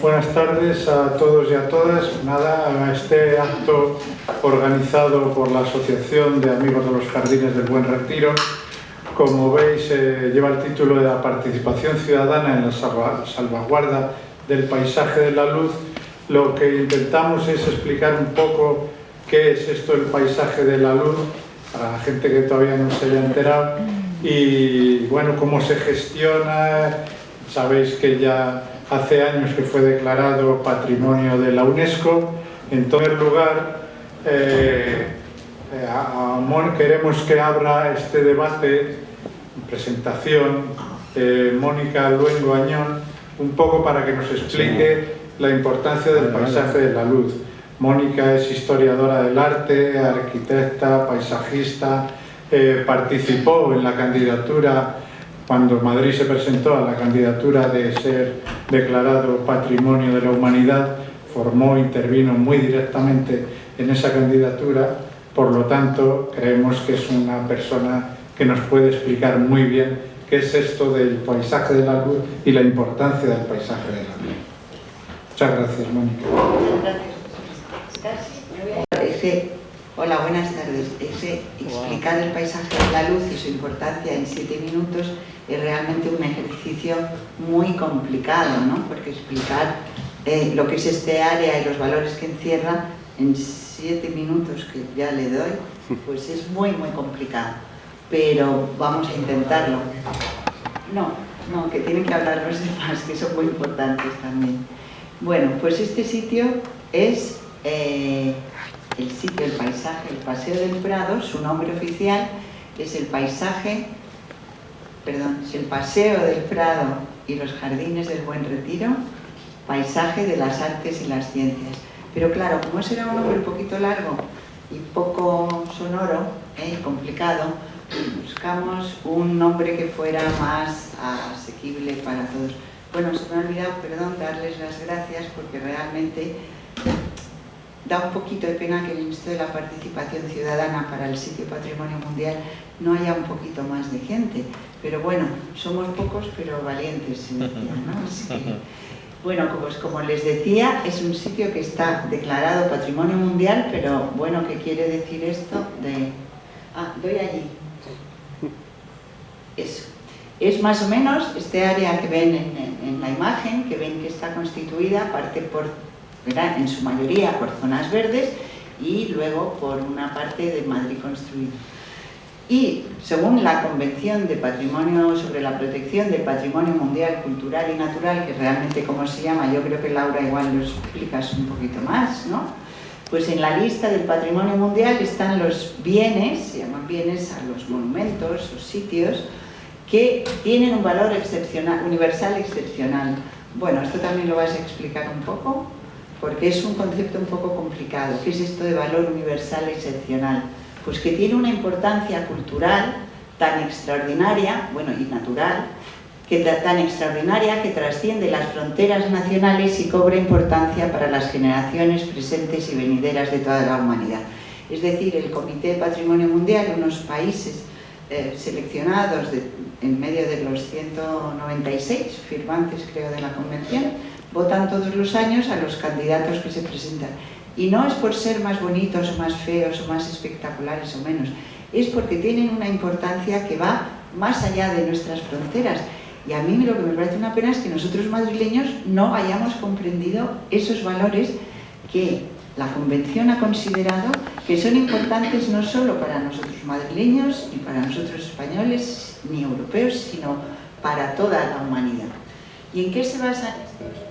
Buenas tardes a todos y a todas. Nada, a este acto organizado por la Asociación de Amigos de los Jardines del Buen Retiro, como veis, lleva el título de la participación ciudadana en la salvaguarda del paisaje de la luz. Lo que intentamos es explicar un poco qué es esto del paisaje de la luz, para la gente que todavía no se haya enterado, y bueno, cómo se gestiona. Sabéis que ya hace años que fue declarado Patrimonio de la UNESCO. En primer lugar, queremos que abra este debate, presentación, Mónica Luengo Añón, un poco para que nos explique la importancia del paisaje de la luz. Mónica es historiadora del arte, arquitecta, paisajista, participó en la candidatura, cuando Madrid se presentó a la candidatura de ser declarado Patrimonio de la Humanidad, intervino muy directamente en esa candidatura. Por lo tanto, creemos que es una persona que nos puede explicar muy bien qué es esto del paisaje de la luz y la importancia del paisaje de la luz. Muchas gracias, Mónica. Hola, buenas tardes. Explicar el paisaje de la luz y su importancia en 7 minutos es realmente un ejercicio muy complicado, ¿no? Porque explicar lo que es este área y los valores que encierra en 7 minutos, que ya le doy, pues es muy complicado. Pero vamos a intentarlo. No, que tienen que hablar los demás, que son muy importantes también. Bueno, pues este sitio es el sitio, el paisaje, el Paseo del Prado. Su nombre oficial es el Paseo del Prado y los Jardines del Buen Retiro, Paisaje de las Artes y las Ciencias. Pero claro, como ese era un nombre un poquito largo y poco sonoro y complicado, buscamos un nombre que fuera más asequible para todos. Bueno, se me ha olvidado, perdón, darles las gracias, porque realmente da un poquito de pena que en esto de la participación ciudadana para el sitio Patrimonio Mundial no haya un poquito más de gente. Pero bueno, somos pocos pero valientes, se decía, ¿no? Así que, bueno, pues como les decía, es un sitio que está declarado Patrimonio Mundial, pero bueno, ¿qué quiere decir esto? Doy allí. Eso. Es más o menos este área que ven en la imagen, que ven que está constituida en su mayoría por zonas verdes y luego por una parte de Madrid construido. Y según la Convención de Patrimonio sobre la Protección del Patrimonio Mundial Cultural y Natural, que realmente como se llama, yo creo que Laura igual lo explicas un poquito más, ¿no? Pues en la lista del Patrimonio Mundial están los bienes, se llaman bienes a los monumentos o sitios que tienen un valor excepcional, universal excepcional. Bueno, esto también lo vas a explicar un poco, porque es un concepto un poco complicado. ¿Qué es esto de valor universal excepcional? Pues que tiene una importancia cultural tan extraordinaria, y natural, tan extraordinaria que trasciende las fronteras nacionales y cobra importancia para las generaciones presentes y venideras de toda la humanidad. Es decir, el Comité de Patrimonio Mundial, unos países seleccionados en medio de los 196 firmantes, creo, de la Convención, votan todos los años a los candidatos que se presentan. Y no es por ser más bonitos o más feos o más espectaculares o menos, es porque tienen una importancia que va más allá de nuestras fronteras. Y a mí lo que me parece una pena es que nosotros madrileños no hayamos comprendido esos valores que la Convención ha considerado que son importantes no solo para nosotros madrileños, ni para nosotros españoles, ni europeos, sino para toda la humanidad. ¿Y en qué se basan estos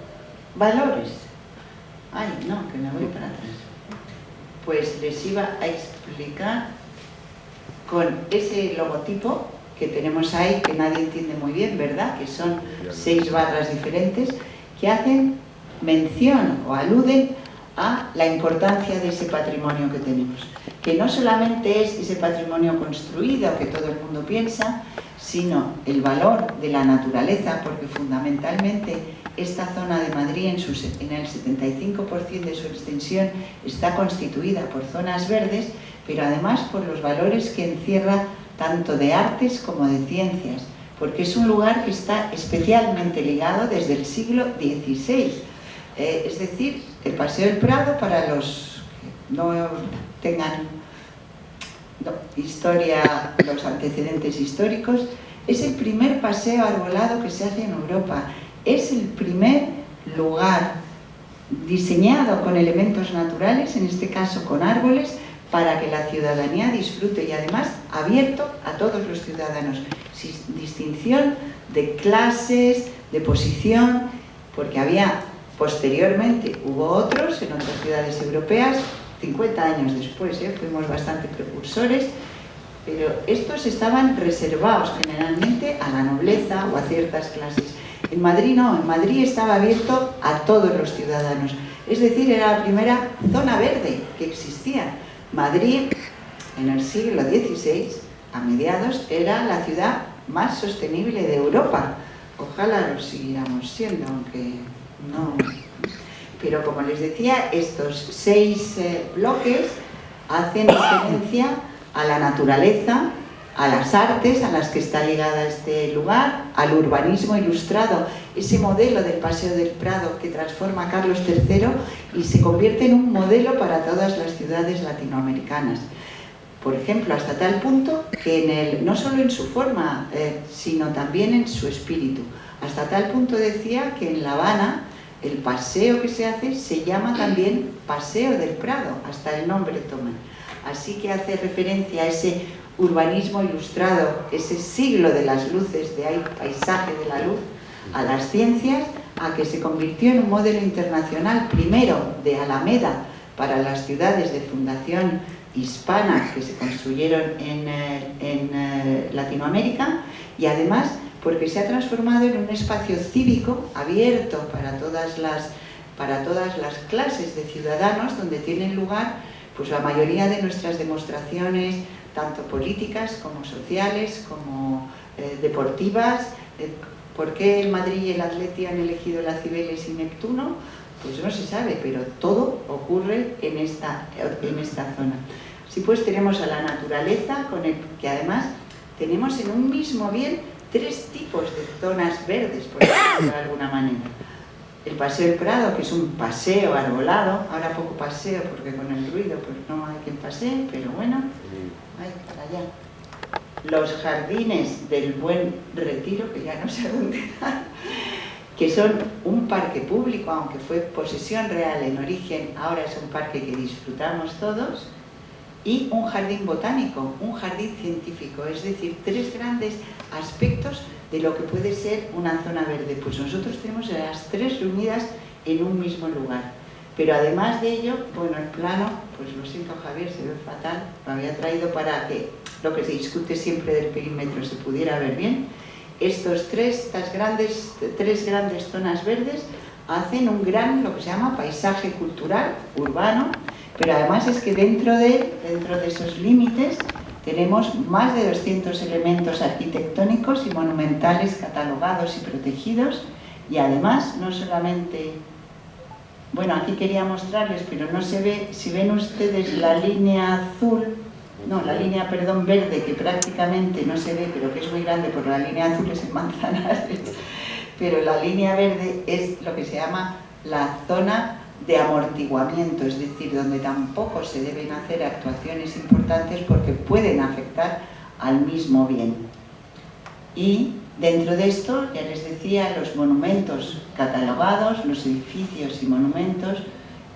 valores? Ay, no, que me voy para atrás. Pues les iba a explicar con ese logotipo que tenemos ahí, que nadie entiende muy bien, ¿verdad? Que son 6 barras diferentes que hacen mención o aluden a la importancia de ese patrimonio que tenemos. Que no solamente es ese patrimonio construido que todo el mundo piensa, sino el valor de la naturaleza, porque fundamentalmente esta zona de Madrid en el 75% de su extensión está constituida por zonas verdes, pero además por los valores que encierra tanto de artes como de ciencias, porque es un lugar que está especialmente ligado desde el siglo XVI. Es decir, el Paseo del Prado, para los que no tengan los antecedentes históricos, es el primer paseo arbolado que se hace en Europa. Es el primer lugar diseñado con elementos naturales, en este caso con árboles, para que la ciudadanía disfrute y además abierto a todos los ciudadanos, sin distinción de clases, de posición, porque posteriormente hubo otros en otras ciudades europeas, 50 años después, fuimos bastante precursores, pero estos estaban reservados generalmente a la nobleza o a ciertas clases. En Madrid no, en Madrid estaba abierto a todos los ciudadanos, es decir, era la primera zona verde que existía. Madrid, en el siglo XVI, a mediados, era la ciudad más sostenible de Europa. Ojalá lo siguiéramos siendo, aunque no. Pero como les decía, estos 6 bloques hacen referencia a la naturaleza, a las artes a las que está ligada este lugar, al urbanismo ilustrado, ese modelo del Paseo del Prado que transforma a Carlos III y se convierte en un modelo para todas las ciudades latinoamericanas. Por ejemplo, hasta tal punto que no solo en su forma, sino también en su espíritu. Hasta tal punto decía que en La Habana el paseo que se hace se llama también Paseo del Prado, hasta el nombre toma. Así que hace referencia a ese urbanismo ilustrado, ese siglo de las luces, de ahí paisaje de la luz, a las ciencias, a que se convirtió en un modelo internacional, primero de Alameda para las ciudades de fundación hispana que se construyeron en Latinoamérica, y además porque se ha transformado en un espacio cívico abierto para todas las clases de ciudadanos, donde tienen lugar pues la mayoría de nuestras demostraciones, tanto políticas como sociales, como deportivas. ¿Por qué el Madrid y el Atleti han elegido la Cibeles y Neptuno? Pues no se sabe, pero todo ocurre en esta zona. Así pues tenemos a la naturaleza, con el que además tenemos en un mismo bien 3 tipos de zonas verdes, por decirlo de alguna manera. El Paseo del Prado, que es un paseo arbolado, ahora poco paseo porque con el ruido pues no hay quien pasee, pero bueno, ahí para allá. Los jardines del Buen Retiro, que ya no sé dónde están, que son un parque público, aunque fue posesión real en origen, ahora es un parque que disfrutamos todos, y un jardín botánico, un jardín científico, es decir, 3 grandes aspectos de lo que puede ser una zona verde. Pues nosotros tenemos las 3 reunidas en un mismo lugar. Pero además de ello, bueno, el plano, pues lo siento Javier, se ve fatal, lo había traído para que lo que se discute siempre del perímetro se pudiera ver bien. Estas 3 grandes zonas verdes hacen un gran, lo que se llama paisaje cultural, urbano, pero además es que dentro de esos límites tenemos más de 200 elementos arquitectónicos y monumentales catalogados y protegidos, y además no solamente, bueno, aquí quería mostrarles, pero no se ve, si ven ustedes la línea verde, que prácticamente no se ve, pero que es muy grande, porque la línea azul es en Manzanares, pero la línea verde es lo que se llama la zona de amortiguamiento, es decir, donde tampoco se deben hacer actuaciones importantes porque pueden afectar al mismo bien. Y dentro de esto, ya les decía, los monumentos catalogados, los edificios y monumentos,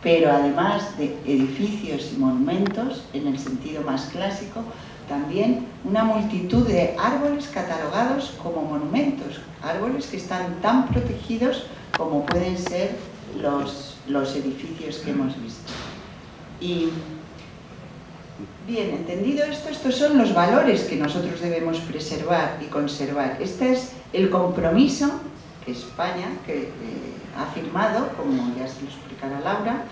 pero además de edificios y monumentos, en el sentido más clásico, también una multitud de árboles catalogados como monumentos, árboles que están tan protegidos como pueden ser los edificios que hemos visto. Y bien, entendido esto, estos son los valores que nosotros debemos preservar y conservar. Este es el compromiso que España, que ha firmado, como ya se lo explicará Laura,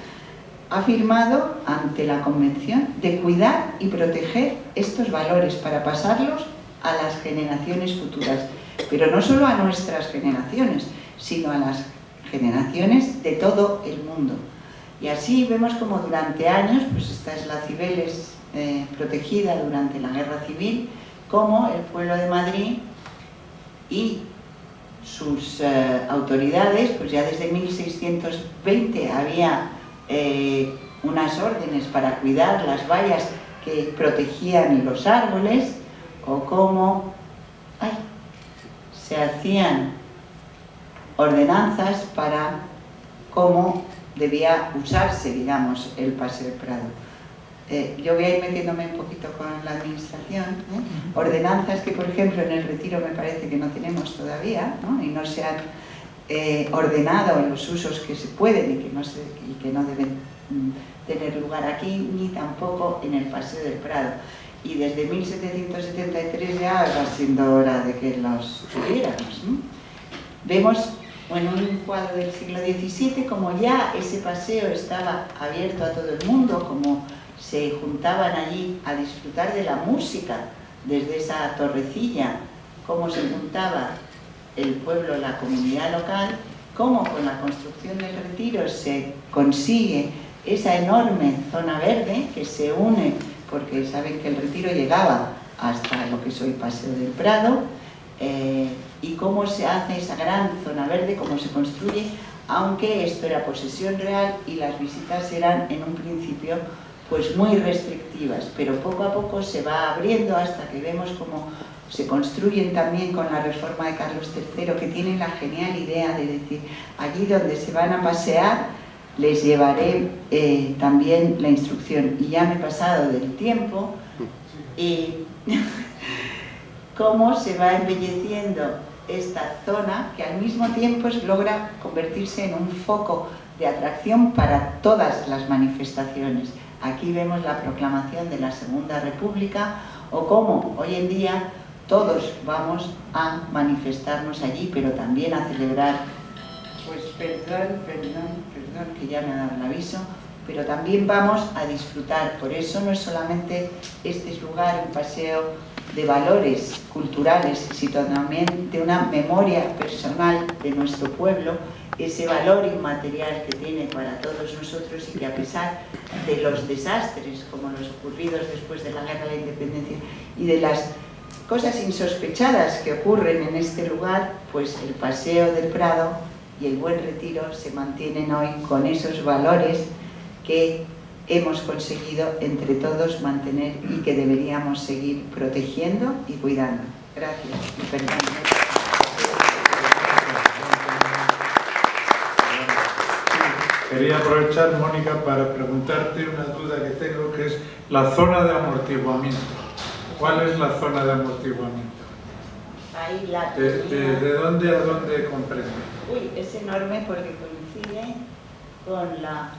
ha firmado ante la Convención de cuidar y proteger estos valores para pasarlos a las generaciones futuras, pero no solo a nuestras generaciones, sino a las generaciones de todo el mundo. Y así vemos como durante años, pues esta es la Cibeles protegida durante la Guerra Civil, como el pueblo de Madrid y sus autoridades, pues ya desde 1620 había unas órdenes para cuidar las vallas que protegían los árboles, o cómo se hacían ordenanzas para cómo debía usarse, digamos, el Paseo del Prado. Yo voy a ir metiéndome un poquito con la administración, ordenanzas que, por ejemplo, en el Retiro me parece que no tenemos todavía, ¿no? Y no se han ordenado en los usos que se pueden y que no deben tener lugar aquí, ni tampoco en el Paseo del Prado. Y desde 1773 ya va siendo hora de que los tuviéramos, ¿no? Vemos en un cuadro del siglo XVII como ya ese paseo estaba abierto a todo el mundo, como se juntaban allí a disfrutar de la música desde esa torrecilla, cómo se juntaba el pueblo, la comunidad local, cómo con la construcción del Retiro se consigue esa enorme zona verde que se une, porque saben que el Retiro llegaba hasta lo que es hoy Paseo del Prado, y cómo se hace esa gran zona verde, cómo se construye, aunque esto era posesión real y las visitas eran en un principio pues muy restrictivas, pero poco a poco se va abriendo hasta que vemos cómo se construyen también con la reforma de Carlos III, que tiene la genial idea de decir, allí donde se van a pasear les llevaré también la instrucción. Y ya me he pasado del tiempo y cómo se va embelleciendo esta zona, que al mismo tiempo logra convertirse en un foco de atracción para todas las manifestaciones. Aquí vemos la proclamación de la Segunda República, o cómo hoy en día todos vamos a manifestarnos allí, pero también a celebrar, pues perdón, que ya me ha dado el aviso, pero también vamos a disfrutar. Por eso no es solamente este lugar, un paseo de valores culturales, sino también de una memoria personal de nuestro pueblo, ese valor inmaterial que tiene para todos nosotros y que, a pesar de los desastres como los ocurridos después de la Guerra de la Independencia y de las cosas insospechadas que ocurren en este lugar, pues el Paseo del Prado y el Buen Retiro se mantienen hoy con esos valores que hemos conseguido entre todos mantener y que deberíamos seguir protegiendo y cuidando. Gracias y perdón. Quería aprovechar, Mónica, para preguntarte una duda que tengo, que es la zona de amortiguamiento. ¿Cuál es la zona de amortiguamiento? Ahí la ¿De dónde a dónde comprende? Uy, es enorme porque coincide con la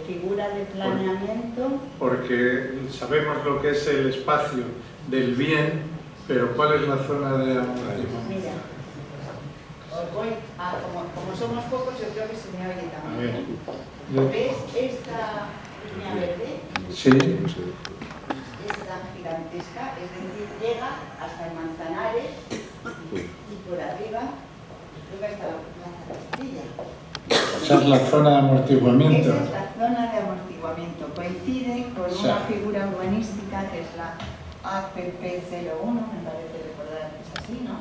figura de planeamiento. Porque sabemos lo que es el espacio del bien, pero ¿cuál es la zona de amortiguamiento? Mira, os voy a, como somos pocos, yo creo que se me oye también. ¿Ves esta línea verde? Sí. Esta gigantesca, es decir, llega hasta el Manzanares y por arriba llega hasta la Plaza Castilla. Esa es la zona de amortiguamiento. Esa es la zona de amortiguamiento. Coincide con una figura urbanística que es la APP01, me parece recordar que es así, ¿no?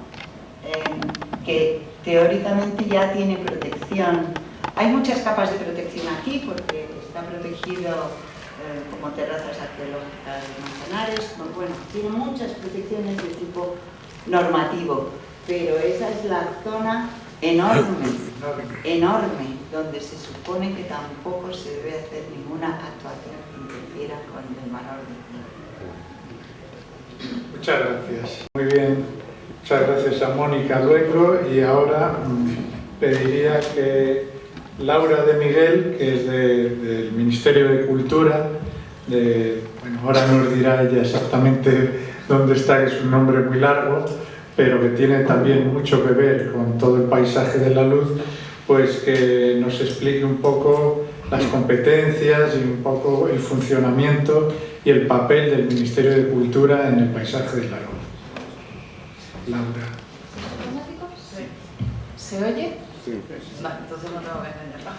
Que teóricamente ya tiene protección. Hay muchas capas de protección aquí porque está protegido como terrazas arqueológicas de Manzanares, bueno, tiene muchas protecciones de tipo normativo, pero esa es la zona enorme, donde se supone que tampoco se debe hacer ninguna actuación que interfiera con el valor del bien. Muchas gracias. Muy bien, muchas gracias a Mónica Luengo, y ahora pediría que Laura de Miguel, que es del Ministerio de Cultura, bueno, ahora nos dirá ella exactamente dónde está, que es un nombre muy largo, pero que tiene también mucho que ver con todo el paisaje de la luz, pues que nos explique un poco las competencias y un poco el funcionamiento y el papel del Ministerio de Cultura en el paisaje de la luz. Laura. ¿Se oye? Sí. Vale, entonces no tengo que entenderla.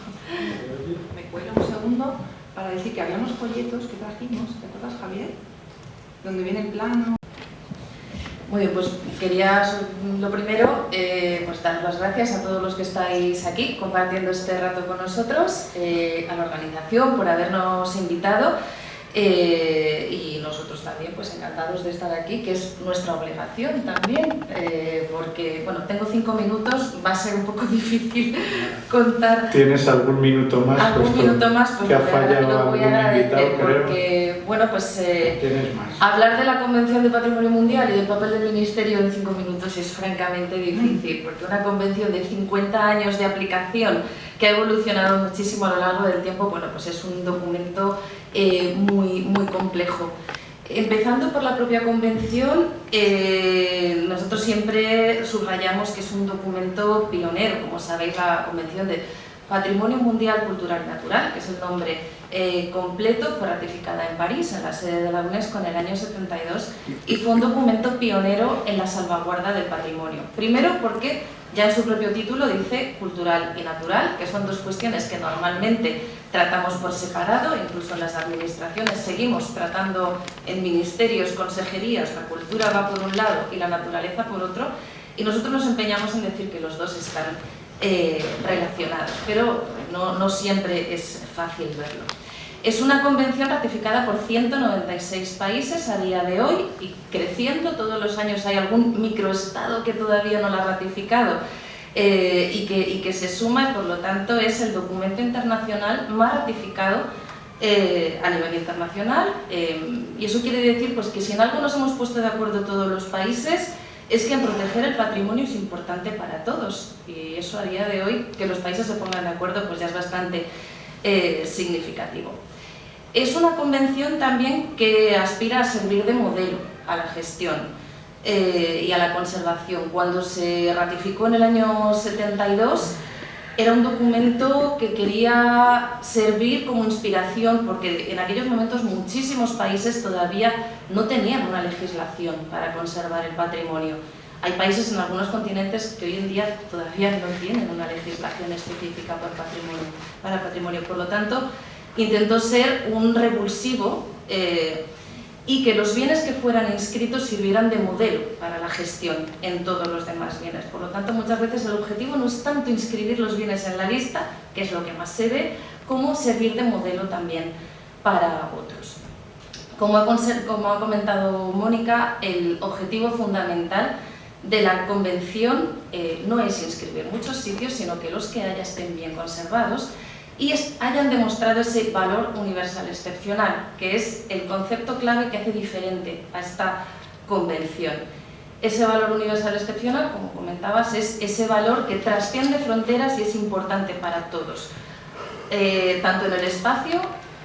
Me cuelo un segundo para decir que había unos folletos que trajimos, ¿te acuerdas, Javier? Donde viene el plano. Muy bien, pues quería lo primero pues daros las gracias a todos los que estáis aquí compartiendo este rato con nosotros, a la organización por habernos invitado y nosotros también pues encantados de estar aquí, que es nuestra obligación también, porque bueno, tengo 5 minutos, va a ser un poco difícil contar. ¿Tienes algún minuto más? Algún minuto más, pues que ha fallado lo voy a algún agradecer, invitado, creo. porque bueno, pues Tienes más. hablar de la Convención de Patrimonio Mundial y del papel del Ministerio en 5 minutos es francamente difícil, porque una convención de 50 años de aplicación que ha evolucionado muchísimo a lo largo del tiempo, bueno, pues es un documento muy complejo. Empezando por la propia convención, nosotros siempre subrayamos que es un documento pionero. Como sabéis, la Convención de Patrimonio Mundial Cultural y Natural, que es el nombre completo, fue ratificada en París, en la sede de la UNESCO, en el año 72, y fue un documento pionero en la salvaguarda del patrimonio. Primero porque ya en su propio título dice cultural y natural, que son dos cuestiones que normalmente tratamos por separado, incluso en las administraciones seguimos tratando en ministerios, consejerías, la cultura va por un lado y la naturaleza por otro, y nosotros nos empeñamos en decir que los dos están relacionados, pero no siempre es fácil verlo. Es una convención ratificada por 196 países a día de hoy y creciendo. Todos los años hay algún microestado que todavía no la ha ratificado y que se suma, y por lo tanto es el documento internacional más ratificado a nivel internacional. Y eso quiere decir pues, que si en algo nos hemos puesto de acuerdo todos los países, es que en proteger el patrimonio es importante para todos. Y eso a día de hoy, que los países se pongan de acuerdo, pues ya es bastante significativo. Es una convención también que aspira a servir de modelo a la gestión y a la conservación. Cuando se ratificó en el año 72, era un documento que quería servir como inspiración, porque en aquellos momentos muchísimos países todavía no tenían una legislación para conservar el patrimonio. Hay países en algunos continentes que hoy en día todavía no tienen una legislación específica para patrimonio. Por lo tanto, intentó ser un revulsivo y que los bienes que fueran inscritos sirvieran de modelo para la gestión en todos los demás bienes. Por lo tanto, muchas veces el objetivo no es tanto inscribir los bienes en la lista, que es lo que más se ve, como servir de modelo también para otros. Como ha comentado Mónica, el objetivo fundamental de la convención no es inscribir muchos sitios, sino que los que haya estén bien conservados y hayan demostrado ese valor universal excepcional, que es el concepto clave que hace diferente a esta convención. Ese valor universal excepcional, como comentabas, es ese valor que trasciende fronteras y es importante para todos, tanto en el espacio,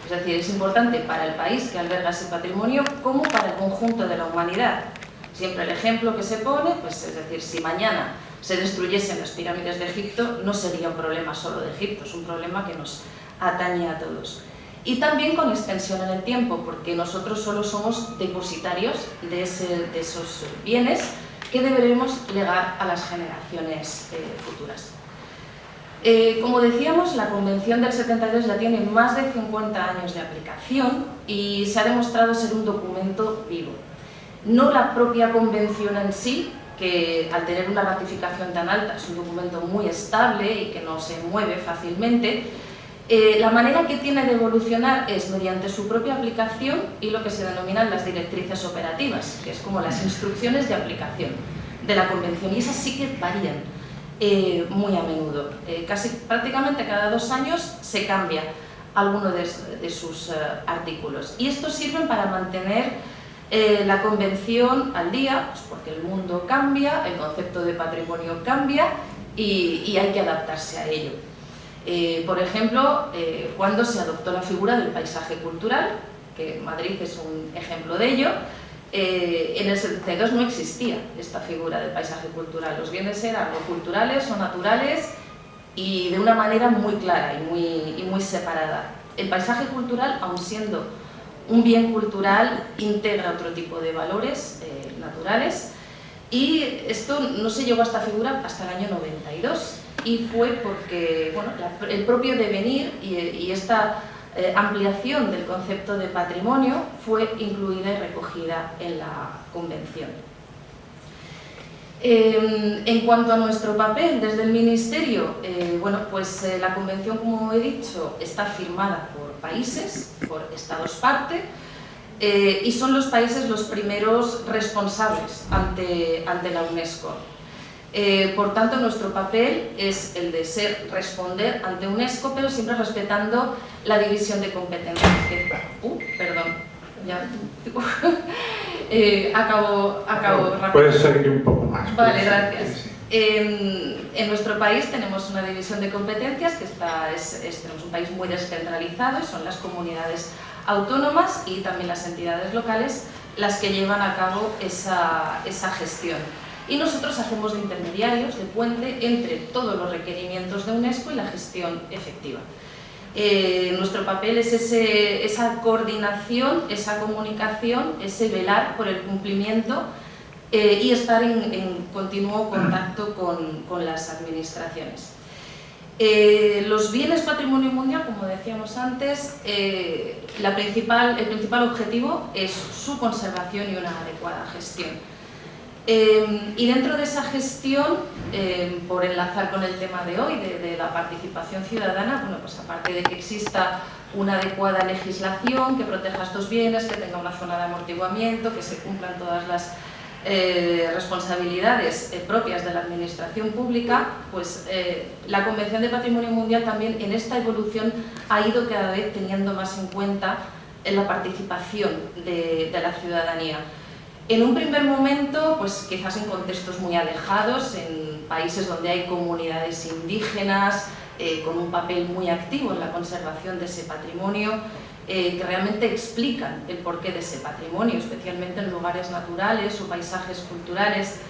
es decir, es importante para el país que alberga ese patrimonio, como para el conjunto de la humanidad. Siempre el ejemplo que se pone, pues es decir, si mañana se destruyesen las pirámides de Egipto, no sería un problema solo de Egipto, es un problema que nos atañe a todos. Y también con extensión en el tiempo, porque nosotros solo somos depositarios de esos bienes que deberemos legar a las generaciones futuras. Como decíamos, la Convención del 72 ya tiene más de 50 años de aplicación y se ha demostrado ser un documento vivo. No la propia Convención en sí, que al tener una ratificación tan alta es un documento muy estable y que no se mueve fácilmente. La manera que tiene de evolucionar es mediante su propia aplicación y lo que se denominan las directrices operativas, que es como las instrucciones de aplicación de la Convención, y esas sí que varían muy a menudo. Prácticamente cada 2 años se cambia alguno de sus artículos, y estos sirven para mantener la Convención al día, pues porque el mundo cambia, el concepto de patrimonio cambia y hay que adaptarse a ello. Por ejemplo, cuando se adoptó la figura del paisaje cultural, que Madrid es un ejemplo de ello, en el 72 no existía esta figura del paisaje cultural. Los bienes eran o culturales o naturales y de una manera muy clara y muy separada. El paisaje cultural, aun siendo un bien cultural, integra otro tipo de valores naturales, y esto no se llegó a esta figura hasta el año 92, y fue porque bueno, el propio devenir y esta ampliación del concepto de patrimonio fue incluida y recogida en la Convención. En cuanto a nuestro papel desde el Ministerio, bueno, pues la Convención, como he dicho, está firmada por países, por Estados parte, y son los países los primeros responsables ante la UNESCO. Por tanto, nuestro papel es el de responder ante UNESCO, pero siempre respetando la división de competencias. Perdón, ya acabo rápido. Puedes seguir un poco más. Vale, gracias. En nuestro país tenemos una división de competencias que tenemos un país muy descentralizado y son las comunidades autónomas y también las entidades locales las que llevan a cabo esa gestión. Y nosotros hacemos de intermediarios, de puente, entre todos los requerimientos de UNESCO y la gestión efectiva. Nuestro papel es esa coordinación, esa comunicación, ese velar por el cumplimiento y estar en continuo contacto con las administraciones. Los bienes patrimonio mundial, como decíamos antes, el principal objetivo es su conservación y una adecuada gestión. Y dentro de esa gestión, por enlazar con el tema de hoy, de la participación ciudadana, bueno, pues aparte de que exista una adecuada legislación que proteja estos bienes, que tenga una zona de amortiguamiento, que se cumplan todas las responsabilidades propias de la administración pública, pues la Convención de Patrimonio Mundial también en esta evolución ha ido cada vez teniendo más en cuenta la participación de la ciudadanía. En un primer momento, pues quizás en contextos muy alejados, en países donde hay comunidades indígenas con un papel muy activo en la conservación de ese patrimonio, que realmente explican el porqué de ese patrimonio, especialmente en lugares naturales o paisajes culturales,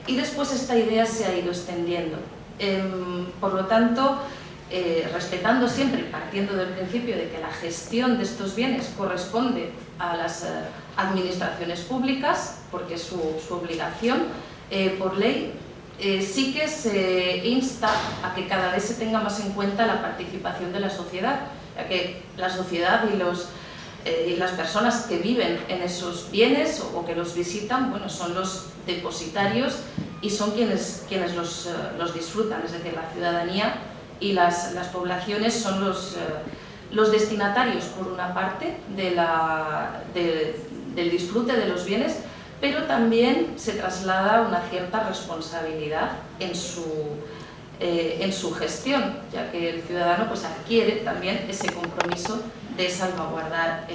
y después esta idea se ha ido extendiendo. Por lo tanto, respetando siempre, partiendo del principio de que la gestión de estos bienes corresponde a las administraciones públicas, porque es su obligación por ley, sí que se insta a que cada vez se tenga más en cuenta la participación de la sociedad, ya que la sociedad y las personas que viven en esos bienes o que los visitan, bueno, son los depositarios y son quienes los disfrutan, es decir, la ciudadanía y las poblaciones son los destinatarios, por una parte, del disfrute de los bienes, pero también se traslada una cierta responsabilidad en su gestión, ya que el ciudadano pues adquiere también ese compromiso de salvaguardar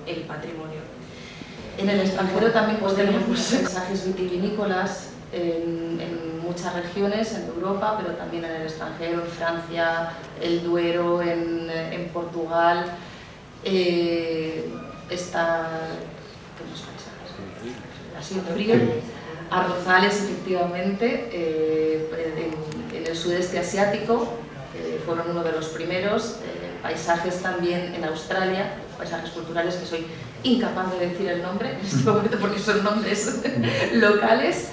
el patrimonio. En el extranjero también pues tenemos paisajes vitivinícolas en muchas regiones, en Europa, pero también en el extranjero, en Francia, el Duero, en Portugal. Así en frío, arrozales efectivamente, en el sudeste asiático, fueron uno de los primeros, paisajes también en Australia, paisajes culturales que soy incapaz de decir el nombre en este momento porque son nombres locales,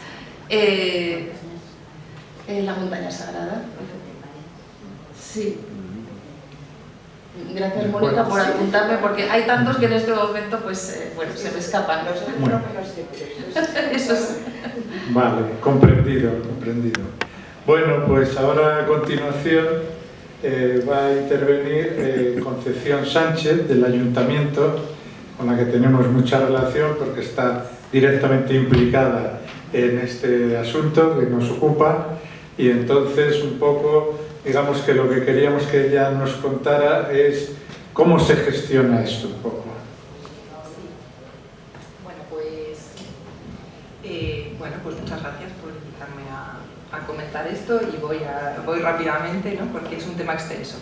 la montaña sagrada. Sí. Gracias, Mónica, por apuntarme, porque hay tantos que en este momento pues, bueno, se me escapan. Bueno. Eso es. Vale, comprendido. Bueno, pues ahora a continuación va a intervenir Concepción Sánchez del Ayuntamiento, con la que tenemos mucha relación porque está directamente implicada en este asunto que nos ocupa, y entonces un poco, digamos que lo que queríamos que ella nos contara es cómo se gestiona esto un poco. Bueno, pues muchas gracias por invitarme a comentar esto, y voy rápidamente, ¿no? Porque es un tema extenso.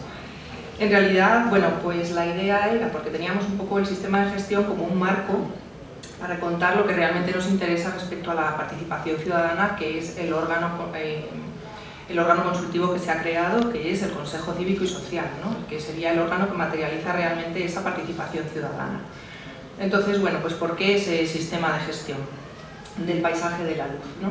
En realidad, bueno, pues la idea era, porque teníamos un poco el sistema de gestión como un marco para contar lo que realmente nos interesa respecto a la participación ciudadana, que es el órgano consultivo que se ha creado, que es el Consejo Cívico y Social, ¿no? Que sería el órgano que materializa realmente esa participación ciudadana. Entonces, bueno, pues ¿por qué ese sistema de gestión del paisaje de la luz, ¿no?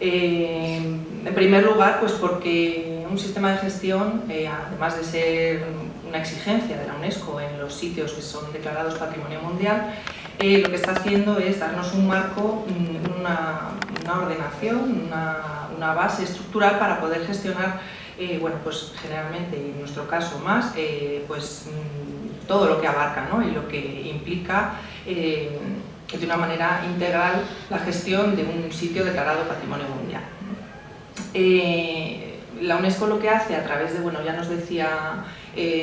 En primer lugar, pues porque un sistema de gestión, además de ser una exigencia de la UNESCO en los sitios que son declarados Patrimonio Mundial, lo que está haciendo es darnos un marco, una una ordenación, una base estructural para poder gestionar, bueno, pues generalmente, en nuestro caso más, pues todo lo que abarca, ¿no? Y lo que implica de una manera integral la gestión de un sitio declarado Patrimonio Mundial. La UNESCO lo que hace a través de, bueno, ya nos decía,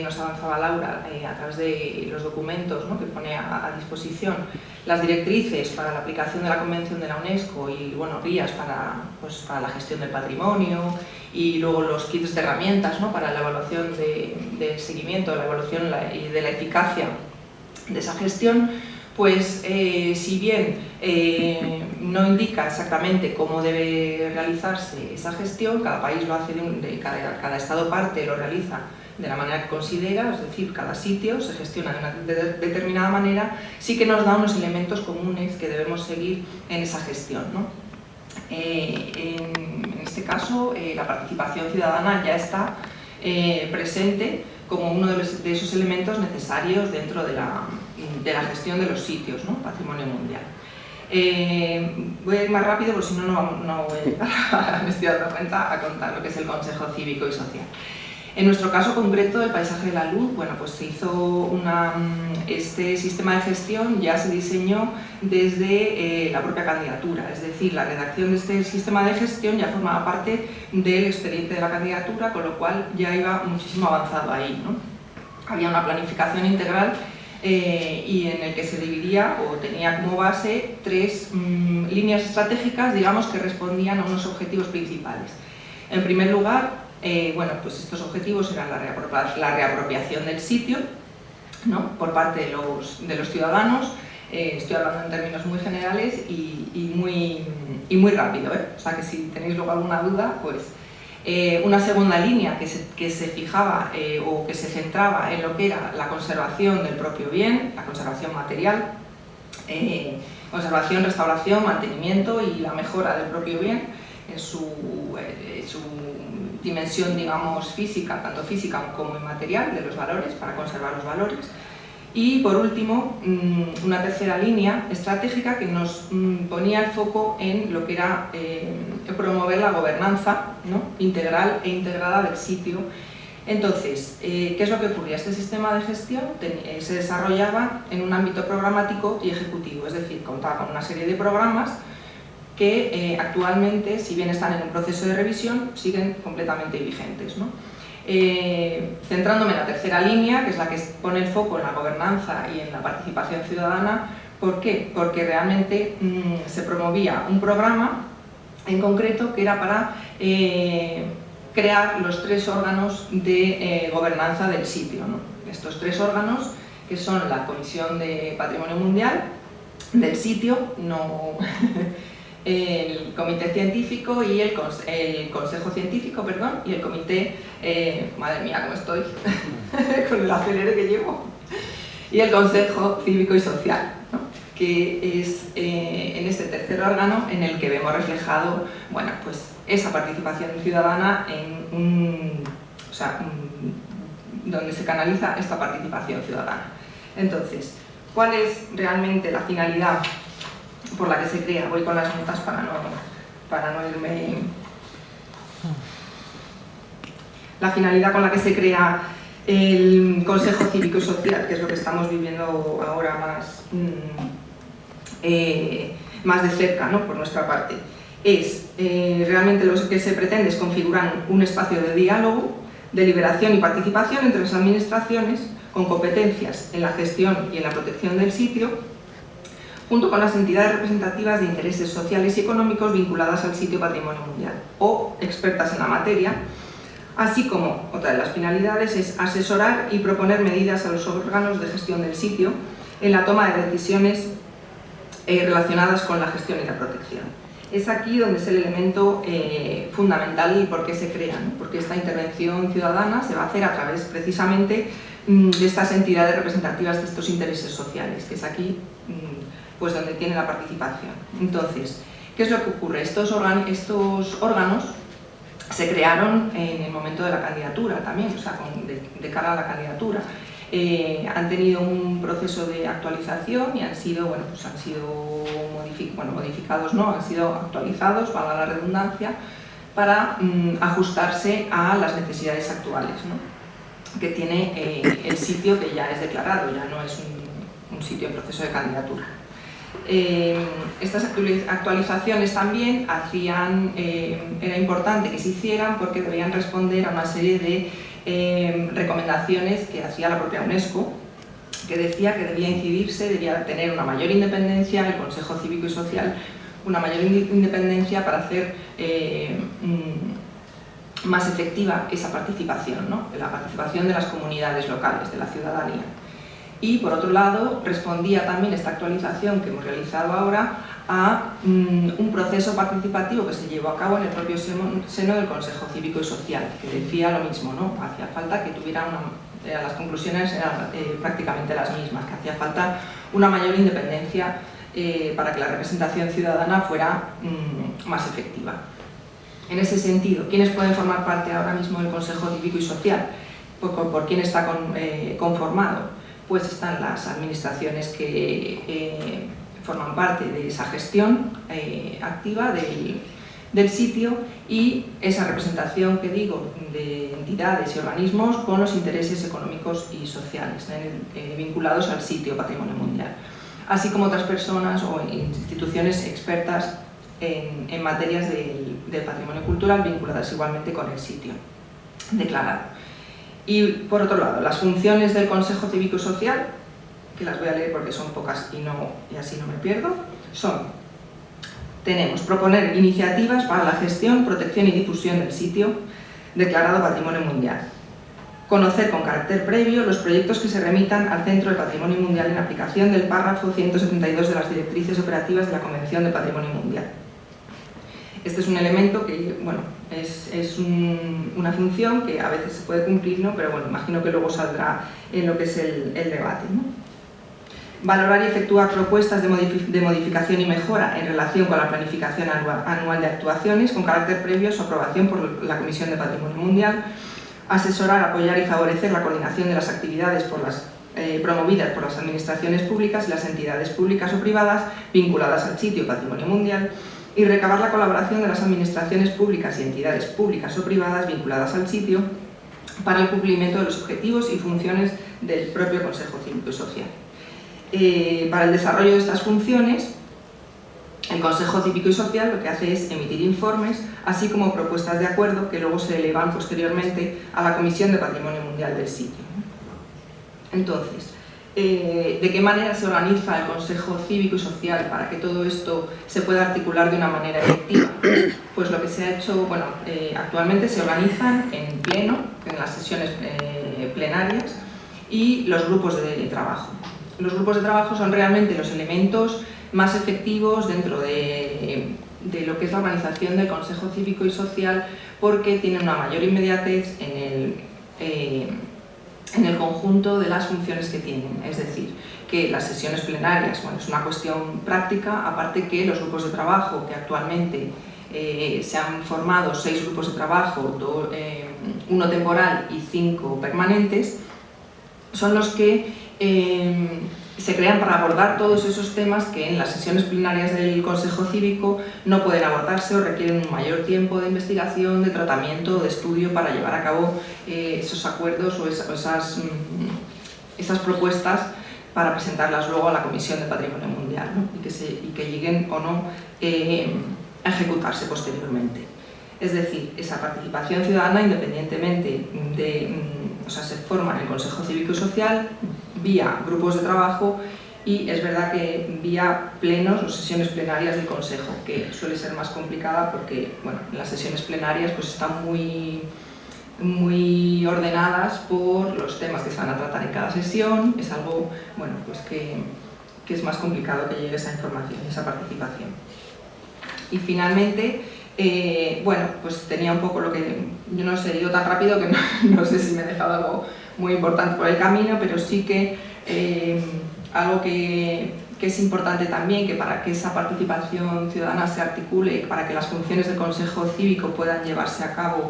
nos avanzaba Laura, a través de los documentos, ¿no?, que pone a disposición, las directrices para la aplicación de la Convención de la UNESCO y, bueno, guías pues, para la gestión del patrimonio, y luego los kits de herramientas, ¿no?, para la evaluación del seguimiento, la evaluación y de la eficacia de esa gestión. Pues si bien no indica exactamente cómo debe realizarse esa gestión, cada país lo hace, cada Estado parte lo realiza de la manera que considera, es decir, cada sitio se gestiona de una determinada manera, sí que nos da unos elementos comunes que debemos seguir en esa gestión, ¿no? En este caso, la participación ciudadana ya está presente como uno de esos elementos necesarios dentro de la gestión de los sitios, ¿no?, Patrimonio Mundial. Voy a ir más rápido porque si no, no voy a llegar, me estoy dando cuenta, a contar lo que es el Consejo Cívico y Social. En nuestro caso concreto, el paisaje de la luz, bueno, pues se hizo este sistema de gestión ya se diseñó desde la propia candidatura, es decir, la redacción de este sistema de gestión ya formaba parte del expediente de la candidatura, con lo cual ya iba muchísimo avanzado ahí, ¿no? Había una planificación integral y en el que se dividía o tenía como base 3 líneas estratégicas, digamos, que respondían a unos objetivos principales. En primer lugar, bueno, pues estos objetivos eran la reapropiación del sitio, ¿no?, por parte de los ciudadanos. Estoy hablando en términos muy generales y muy rápido, o sea que si tenéis luego alguna duda, pues una segunda línea que se fijaba o que se centraba en lo que era la conservación del propio bien, la conservación material, conservación, restauración, mantenimiento y la mejora del propio bien en su dimensión, digamos, física, tanto física como inmaterial, de los valores, para conservar los valores. Y por último, una tercera línea estratégica que nos ponía el foco en lo que era promover la gobernanza, ¿no?, integral e integrada del sitio. Entonces, ¿qué es lo que ocurría? Este sistema de gestión se desarrollaba en un ámbito programático y ejecutivo, es decir, contaba con una serie de programas que actualmente, si bien están en un proceso de revisión, siguen completamente vigentes, ¿no? Centrándome en la tercera línea, que es la que pone el foco en la gobernanza y en la participación ciudadana. ¿Por qué? Porque realmente se promovía un programa en concreto que era para crear los 3 órganos de gobernanza del sitio, ¿no? Estos 3 órganos, que son la Comisión de Patrimonio Mundial del sitio, no el Comité Científico y el Consejo Científico, perdón, y el Comité, madre mía, cómo estoy, con el acelere que llevo, y el Consejo Cívico y Social, ¿no?, que es en este tercer órgano en el que vemos reflejado, bueno, pues esa participación ciudadana donde se canaliza esta participación ciudadana. Entonces, ¿cuál es realmente la finalidad por la que se crea? Voy con las notas para no irme. La finalidad con la que se crea el Consejo Cívico y Social, que es lo que estamos viviendo ahora más de cerca, ¿no?, por nuestra parte, es realmente lo que se pretende es configurar un espacio de diálogo, deliberación y participación entre las administraciones con competencias en la gestión y en la protección del sitio, junto con las entidades representativas de intereses sociales y económicos vinculadas al sitio Patrimonio Mundial o expertas en la materia, así como otra de las finalidades es asesorar y proponer medidas a los órganos de gestión del sitio en la toma de decisiones relacionadas con la gestión y la protección. Es aquí donde es el elemento fundamental y por qué se crea, ¿no?, porque esta intervención ciudadana se va a hacer a través precisamente de estas entidades representativas de estos intereses sociales, que es aquí pues donde tiene la participación. Entonces, ¿qué es lo que ocurre? Estos órganos se crearon en el momento de la candidatura también, o sea, de cara a la candidatura. han tenido un proceso de actualización y han sido, modificados, no, han sido actualizados, valga la redundancia, para ajustarse a las necesidades actuales, ¿no?, que tiene el sitio, que ya es declarado, ya no es un sitio en proceso de candidatura. Estas actualizaciones también era importante que se hicieran porque debían responder a una serie de recomendaciones que hacía la propia UNESCO, que decía que debía incidirse, debía tener una mayor independencia el Consejo Cívico y Social, una mayor independencia para hacer más efectiva esa participación, ¿no?, la participación de las comunidades locales, de la ciudadanía. Y por otro lado, respondía también esta actualización que hemos realizado ahora a un proceso participativo que se llevó a cabo en el propio seno del Consejo Cívico y Social, que decía lo mismo, ¿no?, hacía falta que tuviera las conclusiones eran prácticamente las mismas, que hacía falta una mayor independencia para que la representación ciudadana fuera más efectiva. En ese sentido, ¿quiénes pueden formar parte ahora mismo del Consejo Cívico y Social? ¿Por quién está conformado? Pues están las administraciones que forman parte de esa gestión activa del sitio y esa representación que digo de entidades y organismos con los intereses económicos y sociales vinculados al sitio Patrimonio Mundial, así como otras personas o instituciones expertas en materias del patrimonio cultural vinculadas igualmente con el sitio declarado. Y por otro lado, las funciones del Consejo Cívico y Social, que las voy a leer porque son pocas y así no me pierdo, tenemos proponer iniciativas para la gestión, protección y difusión del sitio declarado Patrimonio Mundial, conocer con carácter previo los proyectos que se remitan al Centro del Patrimonio Mundial en aplicación del párrafo 172 de las directrices operativas de la Convención de Patrimonio Mundial. Este es un elemento que, bueno, es una función que a veces se puede cumplir, ¿no?, pero bueno, imagino que luego saldrá en lo que es el debate, ¿no? Valorar y efectuar propuestas de modificación y mejora en relación con la planificación anual de actuaciones con carácter previo a su aprobación por la Comisión de Patrimonio Mundial. Asesorar, apoyar y favorecer la coordinación de las actividades promovidas por las administraciones públicas y las entidades públicas o privadas vinculadas al sitio Patrimonio Mundial. Y recabar la colaboración de las administraciones públicas y entidades públicas o privadas vinculadas al sitio para el cumplimiento de los objetivos y funciones del propio Consejo Cívico y Social. Para el desarrollo de estas funciones, el Consejo Cívico y Social lo que hace es emitir informes, así como propuestas de acuerdo que luego se elevan posteriormente a la Comisión de Patrimonio Mundial del sitio. Entonces, ¿de qué manera se organiza el Consejo Cívico y Social para que todo esto se pueda articular de una manera efectiva? Pues lo que se ha hecho, bueno, actualmente se organizan en pleno, en las sesiones plenarias, y los grupos de trabajo. Los grupos de trabajo son realmente los elementos más efectivos dentro de lo que es la organización del Consejo Cívico y Social, porque tienen una mayor inmediatez en el conjunto de las funciones que tienen. Es decir, que las sesiones plenarias, bueno, es una cuestión práctica, aparte que los grupos de trabajo, que actualmente se han formado 6 grupos de trabajo, 1 temporal y 5 permanentes, son los que se crean para abordar todos esos temas que en las sesiones plenarias del Consejo Cívico no pueden abordarse o requieren un mayor tiempo de investigación, de tratamiento, de estudio para llevar a cabo esos acuerdos o esas propuestas para presentarlas luego a la Comisión de Patrimonio Mundial, ¿no?, y que lleguen o no a ejecutarse posteriormente. Es decir, esa participación ciudadana, independientemente se forma en el Consejo Cívico y Social vía grupos de trabajo y es verdad que vía plenos o sesiones plenarias del Consejo, que suele ser más complicada porque, bueno, las sesiones plenarias pues están muy ordenadas por los temas que se van a tratar en cada sesión. Es algo, bueno, pues que es más complicado que llegue esa información, esa participación. Y finalmente, bueno, pues tenía un poco lo que, yo no sé, he ido tan rápido que no sé si me he dejado algo muy importante por el camino, pero sí que algo que es importante también, que para que esa participación ciudadana se articule, para que las funciones del Consejo Cívico puedan llevarse a cabo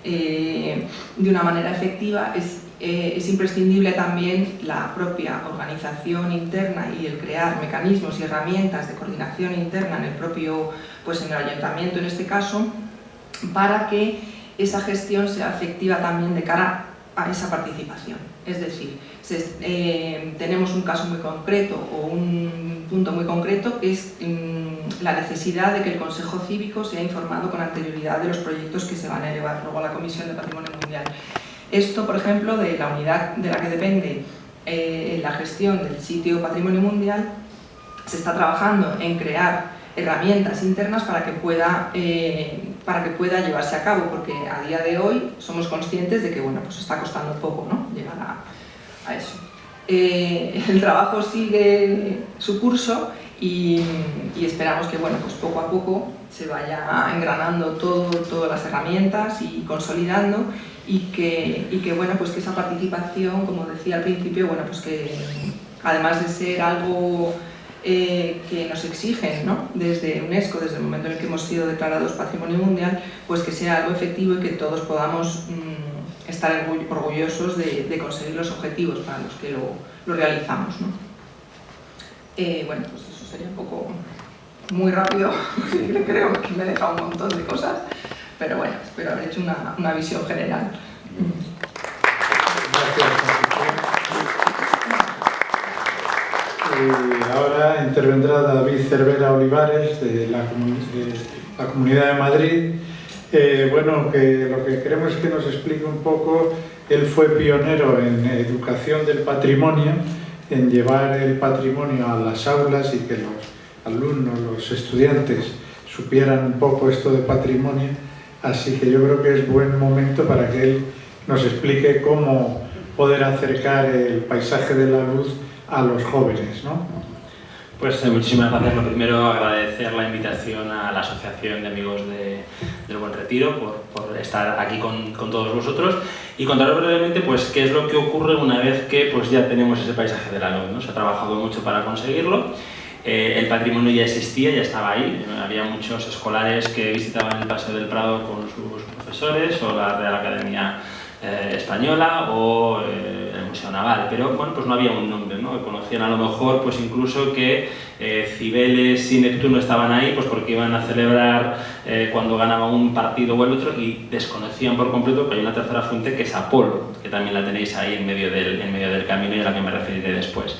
de una manera efectiva, es es imprescindible también la propia organización interna y el crear mecanismos y herramientas de coordinación interna en el propio, pues en el ayuntamiento en este caso, para que esa gestión sea efectiva también de cara a esa participación. Es decir, tenemos un caso muy concreto o un punto muy concreto que es la necesidad de que el Consejo Cívico sea informado con anterioridad de los proyectos que se van a elevar luego a la Comisión de Patrimonio Mundial. Esto, por ejemplo, de la unidad de la que depende la gestión del sitio Patrimonio Mundial, se está trabajando en crear herramientas internas para que pueda llevarse a cabo, porque a día de hoy somos conscientes de que bueno, pues está costando un poco, ¿no?, llegar a eso. El trabajo sigue su curso y esperamos que bueno, pues poco a poco se vaya engranando todas las herramientas y consolidando y que bueno, pues que esa participación, como decía al principio, bueno, pues que además de ser algo que nos exigen, ¿no?, desde UNESCO, desde el momento en el que hemos sido declarados Patrimonio Mundial, pues que sea algo efectivo y que todos podamos estar orgullosos de conseguir los objetivos para los que lo realizamos, ¿no? Bueno, pues eso sería un poco muy rápido, creo que me he dejado un montón de cosas, pero bueno, espero haber hecho una visión general. Ahora intervendrá David Cervera Olivares de la Comunidad de Madrid. Bueno, que lo que queremos es que nos explique un poco. Él fue pionero en educación del patrimonio, en llevar el patrimonio a las aulas y que los alumnos, los estudiantes supieran un poco esto de patrimonio, así que yo creo que es buen momento para que él nos explique cómo poder acercar el paisaje de la luz a los jóvenes, ¿no? Pues muchísimas gracias. Lo primero, agradecer la invitación a la Asociación de Amigos del Buen Retiro por estar aquí con todos vosotros y contaros brevemente pues, qué es lo que ocurre una vez que pues, ya tenemos ese paisaje de la luz, ¿no? Se ha trabajado mucho para conseguirlo. El patrimonio ya existía, ya estaba ahí. Había muchos escolares que visitaban el Paseo del Prado con sus profesores o la Real Academia Española o el Museo Naval, pero bueno, pues no había un nombre, ¿no? Conocían a lo mejor pues incluso que Cibeles y Neptuno estaban ahí pues porque iban a celebrar cuando ganaba un partido o el otro, y desconocían por completo que hay una tercera fuente que es Apolo, que también la tenéis ahí en medio del camino y a la que me referiré después.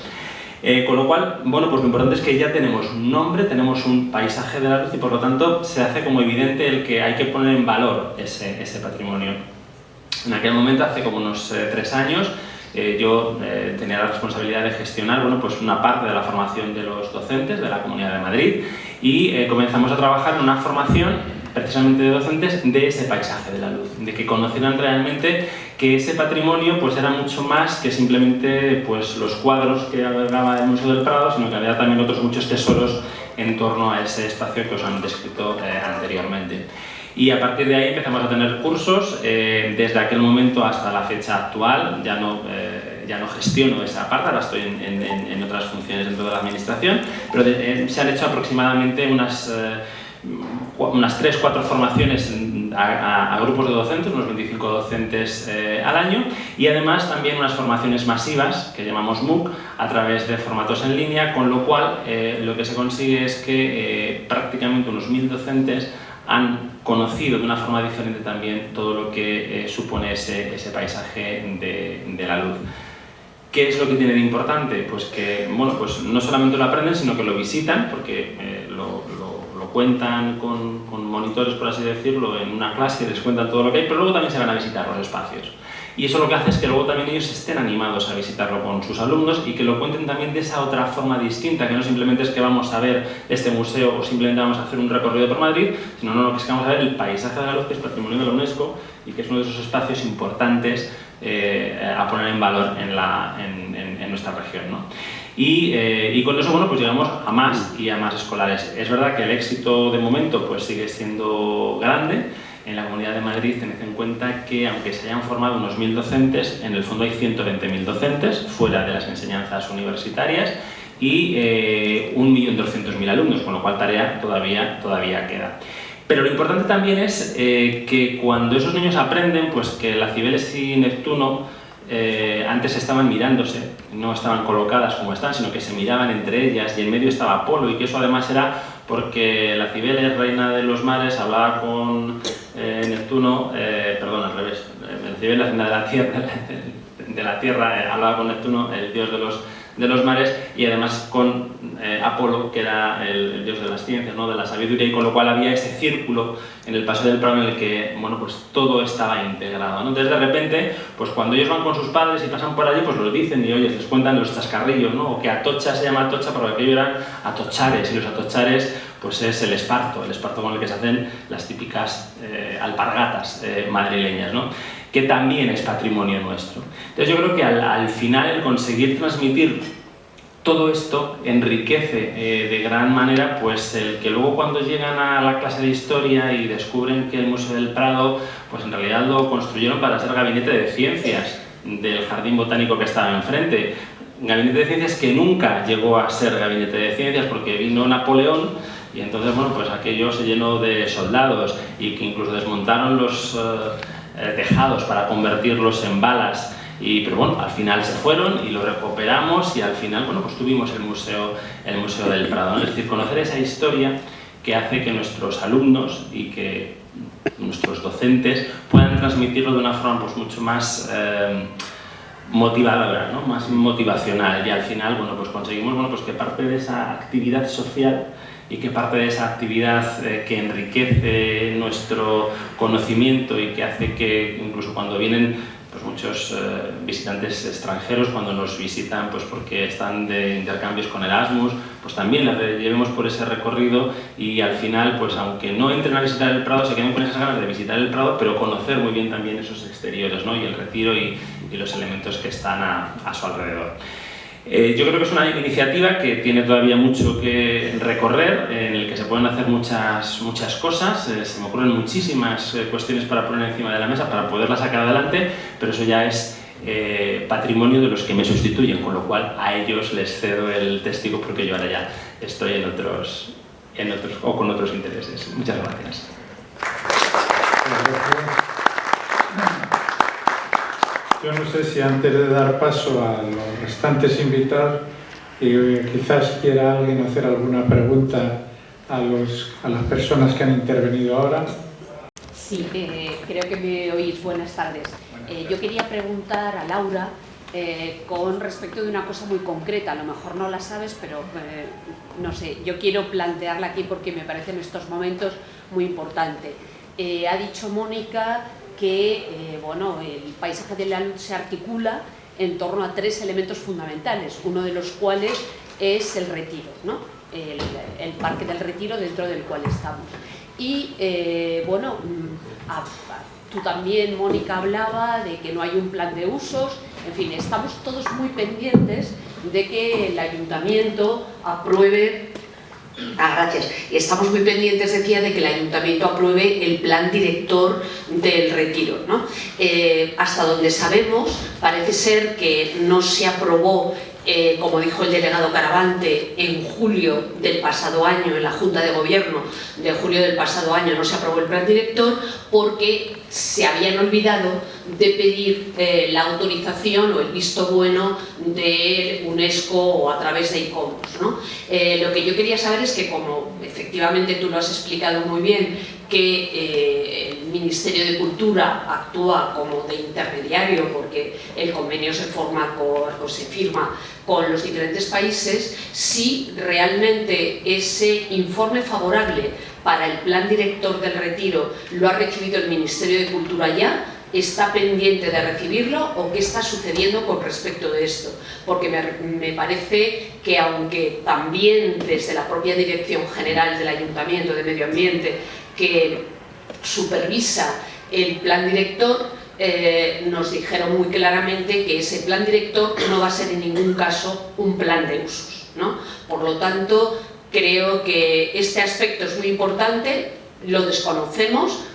Con lo cual, bueno, pues lo importante es que ya tenemos un nombre, tenemos un paisaje de la luz y por lo tanto se hace como evidente el que hay que poner en valor ese patrimonio. En aquel momento, hace como unos 3 años, yo tenía la responsabilidad de gestionar bueno, pues una parte de la formación de los docentes de la Comunidad de Madrid y comenzamos a trabajar en una formación precisamente de docentes de ese paisaje de la luz, de que conocieran realmente que ese patrimonio pues, era mucho más que simplemente pues, los cuadros que albergaba el Museo del Prado, sino que había también otros muchos tesoros en torno a ese espacio que os han descrito anteriormente. Y a partir de ahí empezamos a tener cursos, desde aquel momento hasta la fecha actual, ya no gestiono esa parte, ahora estoy en otras funciones dentro de la administración, pero se han hecho aproximadamente unas 3-4 formaciones a grupos de docentes, unos 25 docentes al año, y además también unas formaciones masivas que llamamos MOOC a través de formatos en línea, con lo cual lo que se consigue es que prácticamente unos 1000 docentes han conocido de una forma diferente también todo lo que supone ese paisaje de la luz. ¿Qué es lo que tiene de importante? Pues que bueno, pues no solamente lo aprenden, sino que lo visitan, porque lo cuentan con monitores, por así decirlo, en una clase, les cuentan todo lo que hay, pero luego también se van a visitar los espacios. Y eso lo que hace es que luego también ellos estén animados a visitarlo con sus alumnos y que lo cuenten también de esa otra forma distinta, que no simplemente es que vamos a ver este museo o simplemente vamos a hacer un recorrido por Madrid, sino no, que es que vamos a ver el paisaje de la luz, que es patrimonio de la UNESCO y que es uno de esos espacios importantes a poner en valor en nuestra región, ¿no? Y con eso bueno, pues llegamos a más y a más escolares. Es verdad que el éxito de momento pues sigue siendo grande. En la Comunidad de Madrid, tened en cuenta que aunque se hayan formado unos 1000 docentes, en el fondo hay 120.000 docentes fuera de las enseñanzas universitarias y 1.200.000 alumnos, con lo cual tarea todavía queda. Pero lo importante también es que cuando esos niños aprenden, pues que la Cibeles y Neptuno antes estaban mirándose, no estaban colocadas como están, sino que se miraban entre ellas, y en medio estaba Apolo, y que eso además era porque la Cibeles, reina de los mares, hablaba con Neptuno, perdón, al revés, la Cibeles, reina de la tierra, hablaba con Neptuno, el dios de los mares, y además con Apolo, que era el dios de las ciencias, ¿no?, de la sabiduría, y con lo cual había ese círculo en el Paseo del Prado en el que, bueno, pues todo estaba integrado, ¿no? Entonces, de repente, pues cuando ellos van con sus padres y pasan por allí, pues lo dicen y, oye, les cuentan los chascarrillos, ¿no? O que Atocha se llama Atocha porque aquello eran atochares, y los atochares, pues es el esparto con el que se hacen las típicas alpargatas madrileñas, ¿no?, que también es patrimonio nuestro. Entonces yo creo que al final el conseguir transmitir todo esto enriquece de gran manera pues el que luego cuando llegan a la clase de historia y descubren que el Museo del Prado pues en realidad lo construyeron para ser gabinete de ciencias del jardín botánico que estaba enfrente. Gabinete de ciencias que nunca llegó a ser gabinete de ciencias porque vino Napoleón y entonces bueno pues aquello se llenó de soldados y que incluso desmontaron los tejados para convertirlos en balas, pero bueno, al final se fueron y lo recuperamos y al final, bueno, pues tuvimos el Museo del Prado, ¿no? Es decir, conocer esa historia que hace que nuestros alumnos y que nuestros docentes puedan transmitirlo de una forma pues mucho más motivadora, ¿no?, más motivacional, y al final, bueno, pues conseguimos, bueno, pues que parte de esa actividad social y que parte de esa actividad que enriquece nuestro conocimiento y que hace que incluso cuando vienen pues muchos visitantes extranjeros, cuando nos visitan pues porque están de intercambios con Erasmus, pues también la llevemos por ese recorrido y al final, pues aunque no entren a visitar el Prado, se queden con esas ganas de visitar el Prado, pero conocer muy bien también esos exteriores, ¿no?, y el Retiro y los elementos que están a su alrededor. Yo creo que es una iniciativa que tiene todavía mucho que recorrer, en el que se pueden hacer muchas cosas, se me ocurren muchísimas cuestiones para poner encima de la mesa para poderla sacar adelante, pero eso ya es patrimonio de los que me sustituyen, con lo cual a ellos les cedo el testigo porque yo ahora ya estoy en otros o con otros intereses. Muchas gracias. Yo no sé si antes de dar paso a los restantes invitados, quizás quiera alguien hacer alguna pregunta a las personas que han intervenido ahora. Sí, creo que me oís. Buenas tardes. Yo quería preguntar a Laura con respecto de una cosa muy concreta. A lo mejor no la sabes, pero no sé, yo quiero plantearla aquí porque me parece en estos momentos muy importante. Ha dicho Mónica que bueno, el paisaje de la luz se articula en torno a tres elementos fundamentales, uno de los cuales es el Retiro, ¿no?, el Parque del Retiro dentro del cual estamos. Y bueno, tú también, Mónica, hablaba de que no hay un plan de usos, en fin, estamos todos muy pendientes de que el ayuntamiento apruebe. Gracias. Estamos muy pendientes, decía, de que el ayuntamiento apruebe el plan director del Retiro, ¿no? Hasta donde sabemos, parece ser que no se aprobó, como dijo el delegado Caravante, en julio del pasado año, en la Junta de Gobierno de julio del pasado año, no se aprobó el plan director porque se habían olvidado de pedir la autorización o el visto bueno de UNESCO o a través de ICOMOS, ¿no? Lo que yo quería saber es que, como efectivamente tú lo has explicado muy bien, que el Ministerio de Cultura actúa como de intermediario porque el convenio se firma con los diferentes países, si realmente ese informe favorable para el plan director del Retiro lo ha recibido el Ministerio de Cultura ya, está pendiente de recibirlo, o qué está sucediendo con respecto de esto, porque me parece que aunque también desde la propia Dirección General del Ayuntamiento de Medio Ambiente que supervisa el plan director, nos dijeron muy claramente que ese plan director no va a ser en ningún caso un plan de usos, ¿no? Por lo tanto, creo que este aspecto es muy importante, lo desconocemos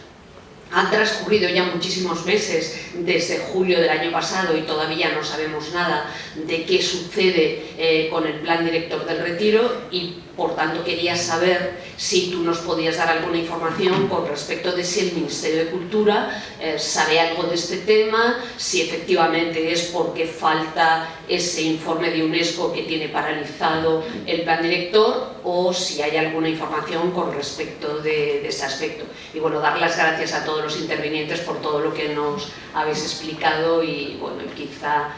Han transcurrido ya muchísimos meses desde julio del año pasado y todavía no sabemos nada de qué sucede con el plan director del retiro y por tanto quería saber si tú nos podías dar alguna información con respecto de si el Ministerio de Cultura sabe algo de este tema, si efectivamente es porque falta ese informe de UNESCO que tiene paralizado el plan director o si hay alguna información con respecto de ese aspecto. Y bueno, dar las gracias a todos los intervinientes por todo lo que nos habéis explicado y bueno, quizá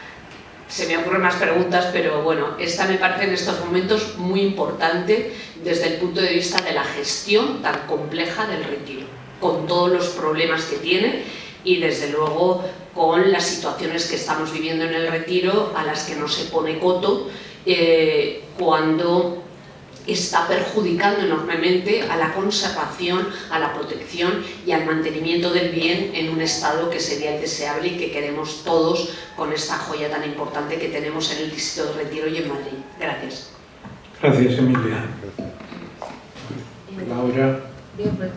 se me ocurren más preguntas, pero bueno, esta me parece en estos momentos muy importante desde el punto de vista de la gestión tan compleja del retiro, con todos los problemas que tiene y desde luego con las situaciones que estamos viviendo en el retiro a las que no se pone coto cuando está perjudicando enormemente a la conservación, a la protección y al mantenimiento del bien en un estado que sería el deseable y que queremos todos con esta joya tan importante que tenemos en el distrito de Retiro y en Madrid. Gracias. Gracias, Emilia. Laura. Bien, pues,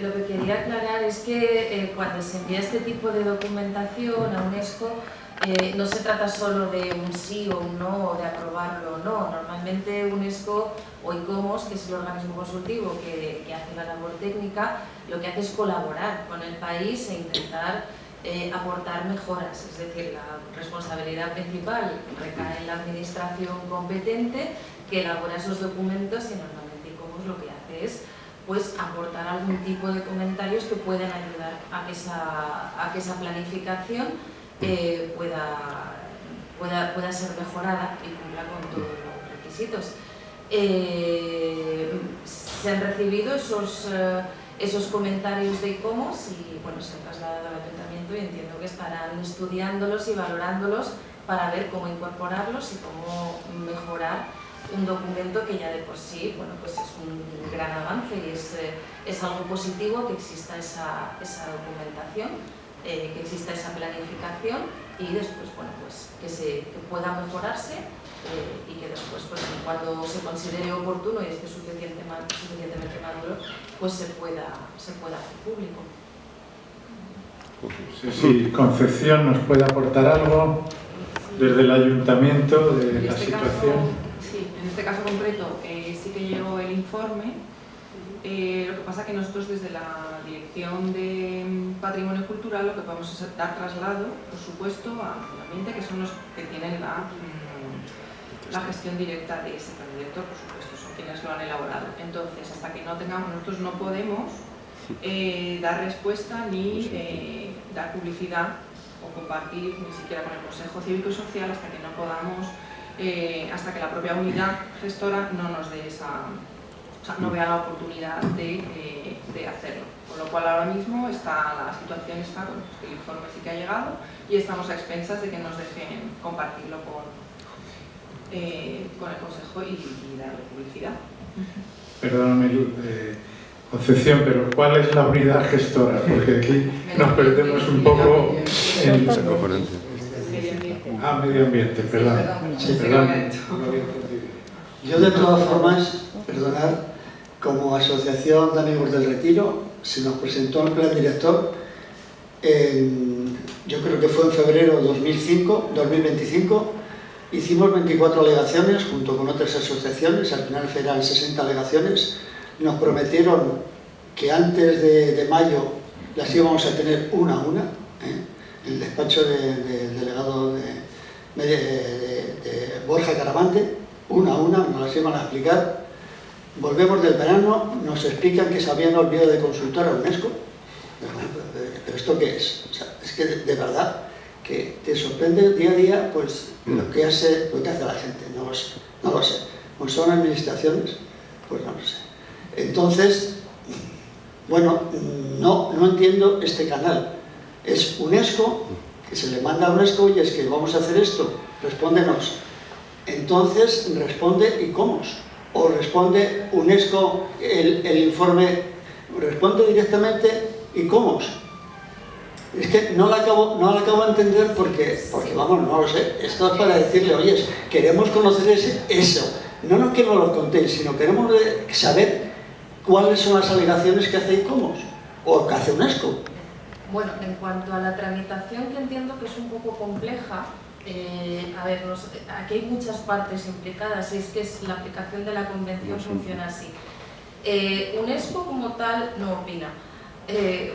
lo que quería aclarar es que cuando se envía este tipo de documentación a UNESCO no se trata solo de un sí o un no, o de aprobarlo o no. Normalmente UNESCO o ICOMOS, que es el organismo consultivo que hace la labor técnica, lo que hace es colaborar con el país e intentar aportar mejoras. Es decir, la responsabilidad principal recae en la administración competente que elabora esos documentos y normalmente ICOMOS lo que hace es pues aportar algún tipo de comentarios que puedan ayudar a que esa planificación pueda ser mejorada y cumpla con todos los requisitos. Se han recibido esos comentarios de ICOMOS y bueno, se han trasladado al ayuntamiento y entiendo que estarán estudiándolos y valorándolos para ver cómo incorporarlos y cómo mejorar un documento que ya de por sí, bueno, pues es un gran avance y es algo positivo que exista esa documentación, que exista esa planificación y después, bueno, pues que pueda mejorarse y que después, pues, cuando se considere oportuno y esté suficientemente maduro, pues se pueda hacer público. Si Concepción nos puede aportar algo desde el ayuntamiento de la situación. En este caso concreto sí que llegó el informe, lo que pasa que nosotros desde la Dirección de Patrimonio Cultural lo que podemos es dar traslado, por supuesto, al ambiente, que son los que tienen la gestión directa de ese plan director, por supuesto, son quienes lo han elaborado. Entonces, hasta que no tengamos, nosotros no podemos dar respuesta ni dar publicidad o compartir ni siquiera con el Consejo Cívico y Social hasta que no podamos, hasta que la propia unidad gestora no nos dé no vea la oportunidad de hacerlo. Con lo cual ahora mismo la situación está, bueno, el informe sí que ha llegado y estamos a expensas de que nos dejen compartirlo con el Consejo y darle publicidad. Perdóname, Concepción, pero ¿cuál es la unidad gestora? Porque aquí nos perdemos un poco en... Medio ambiente, perdón. Sí, perdón. Yo de todas formas, perdonad, como Asociación de Amigos del Retiro, se nos presentó el plan director, yo creo que fue en febrero de 2025, hicimos 24 alegaciones junto con otras asociaciones, al final eran 60 alegaciones, nos prometieron que antes de mayo las íbamos a tener una a una, el despacho del delegado de Borja Caramante, una a una, nos las iban a explicar. Volvemos del verano, nos explican que se habían olvidado de consultar a UNESCO. ¿Pero esto qué es? O sea, es que de verdad que te sorprende día a día pues, lo que hace la gente, no lo sé. Pues son administraciones, pues no lo sé. Entonces, bueno, no entiendo este canal. Es UNESCO, que se le manda a UNESCO y es que vamos a hacer esto, respóndenos. Entonces responde ICOMOS o responde UNESCO el informe, responde directamente ICOMOS. Es que no la acabo de entender porque vamos, no lo sé. Esto es para decirle, oye, queremos conocer eso. No que nos lo contéis, sino queremos saber cuáles son las alegaciones que hace ICOMOS o que hace UNESCO. Bueno, en cuanto a la tramitación, que entiendo que es un poco compleja, a ver, aquí hay muchas partes implicadas, y es que la aplicación de la convención funciona así. UNESCO como tal no opina.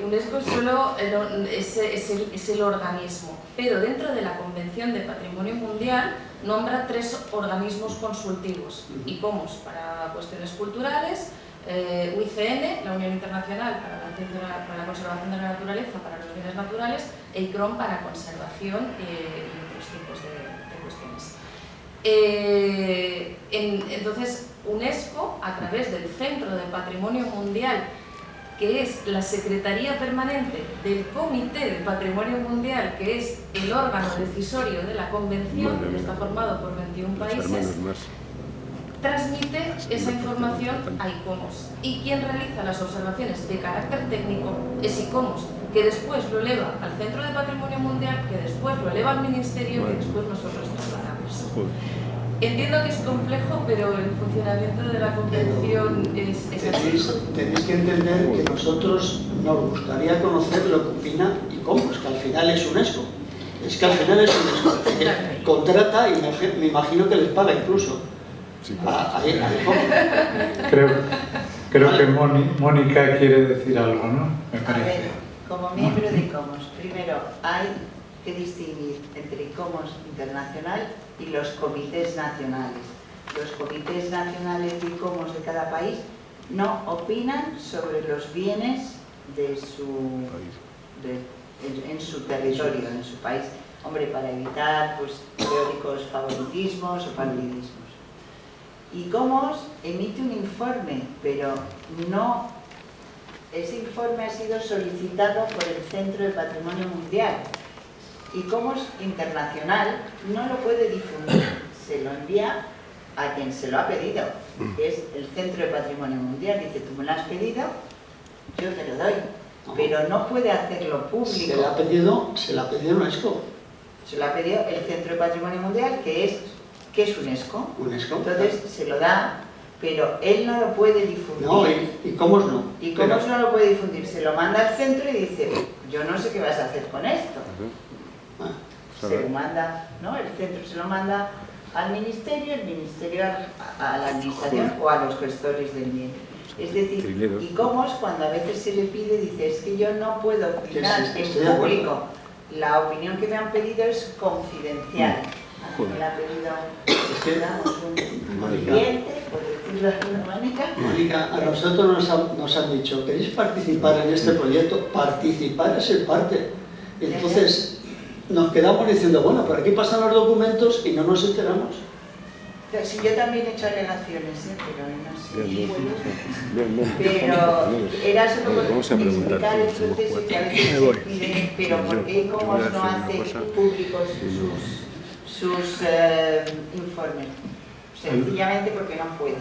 UNESCO solo es el organismo, pero dentro de la Convención de Patrimonio Mundial nombra 3 organismos consultivos: ICOMOS para cuestiones culturales, UICN, la Unión Internacional para la Conservación de la Naturaleza, para los bienes naturales, e ICROM para conservación y otros tipos de cuestiones. Entonces, UNESCO, a través del Centro de Patrimonio Mundial, que es la Secretaría Permanente del Comité de Patrimonio Mundial, que es el órgano decisorio de la Convención, que está formado por 21 países, transmite esa información a ICOMOS. Y quien realiza las observaciones de carácter técnico es ICOMOS, que después lo eleva al Centro de Patrimonio Mundial, que después lo eleva al Ministerio, que después nosotros trasladamos. Entiendo que es complejo, pero el funcionamiento de la Convención es así. Tenéis que entender que nosotros nos gustaría conocer lo que opina ICOMOS, que al final es UNESCO. Es que al final es UNESCO. Que contrata y me imagino que les paga incluso. Creo que Mónica quiere decir algo, ¿no? Me A parece. ver, como miembro de ICOMOS, primero hay que distinguir entre ICOMOS internacional y los comités nacionales. Los comités nacionales de ICOMOS de cada país no opinan sobre los bienes de en su territorio, en su país. Hombre, para evitar pues, teóricos favoritismos o partidismos. ICOMOS emite un informe, pero no. Ese informe ha sido solicitado por el Centro de Patrimonio Mundial. ICOMOS internacional no lo puede difundir, se lo envía a quien se lo ha pedido, que es el Centro de Patrimonio Mundial. Dice, tú me lo has pedido, yo te lo doy, pero no puede hacerlo público. Se la ha pedido UNESCO. Se lo ha pedido el Centro de Patrimonio Mundial, que es UNESCO. UNESCO. Entonces se lo da, pero él no lo puede difundir. No, ICOMOS no. ICOMOS no lo puede difundir, se lo manda al centro y dice, yo no sé qué vas a hacer con esto. Se lo manda, ¿no? El centro se lo manda al ministerio, el ministerio a la administración o a los gestores del bien. Es decir, ICOMOS cuando a veces se le pide, dice, es que yo no puedo opinar en público. La opinión que me han pedido es confidencial. A mí me la ha pedido, digamos, un cliente, por decirlo de alguna manera. Mónica, a nosotros nos han dicho, ¿queréis participar en este proyecto? Participar es el parte. Entonces, nos quedamos diciendo, bueno, por aquí pasan los documentos y no nos enteramos. Sí, yo también he hecho alegaciones, pero no sé. Pero era solo por explicar el proceso que a veces se pide, pero ¿por qué ICOMOS no hace públicos sus informes? Sencillamente porque no puede.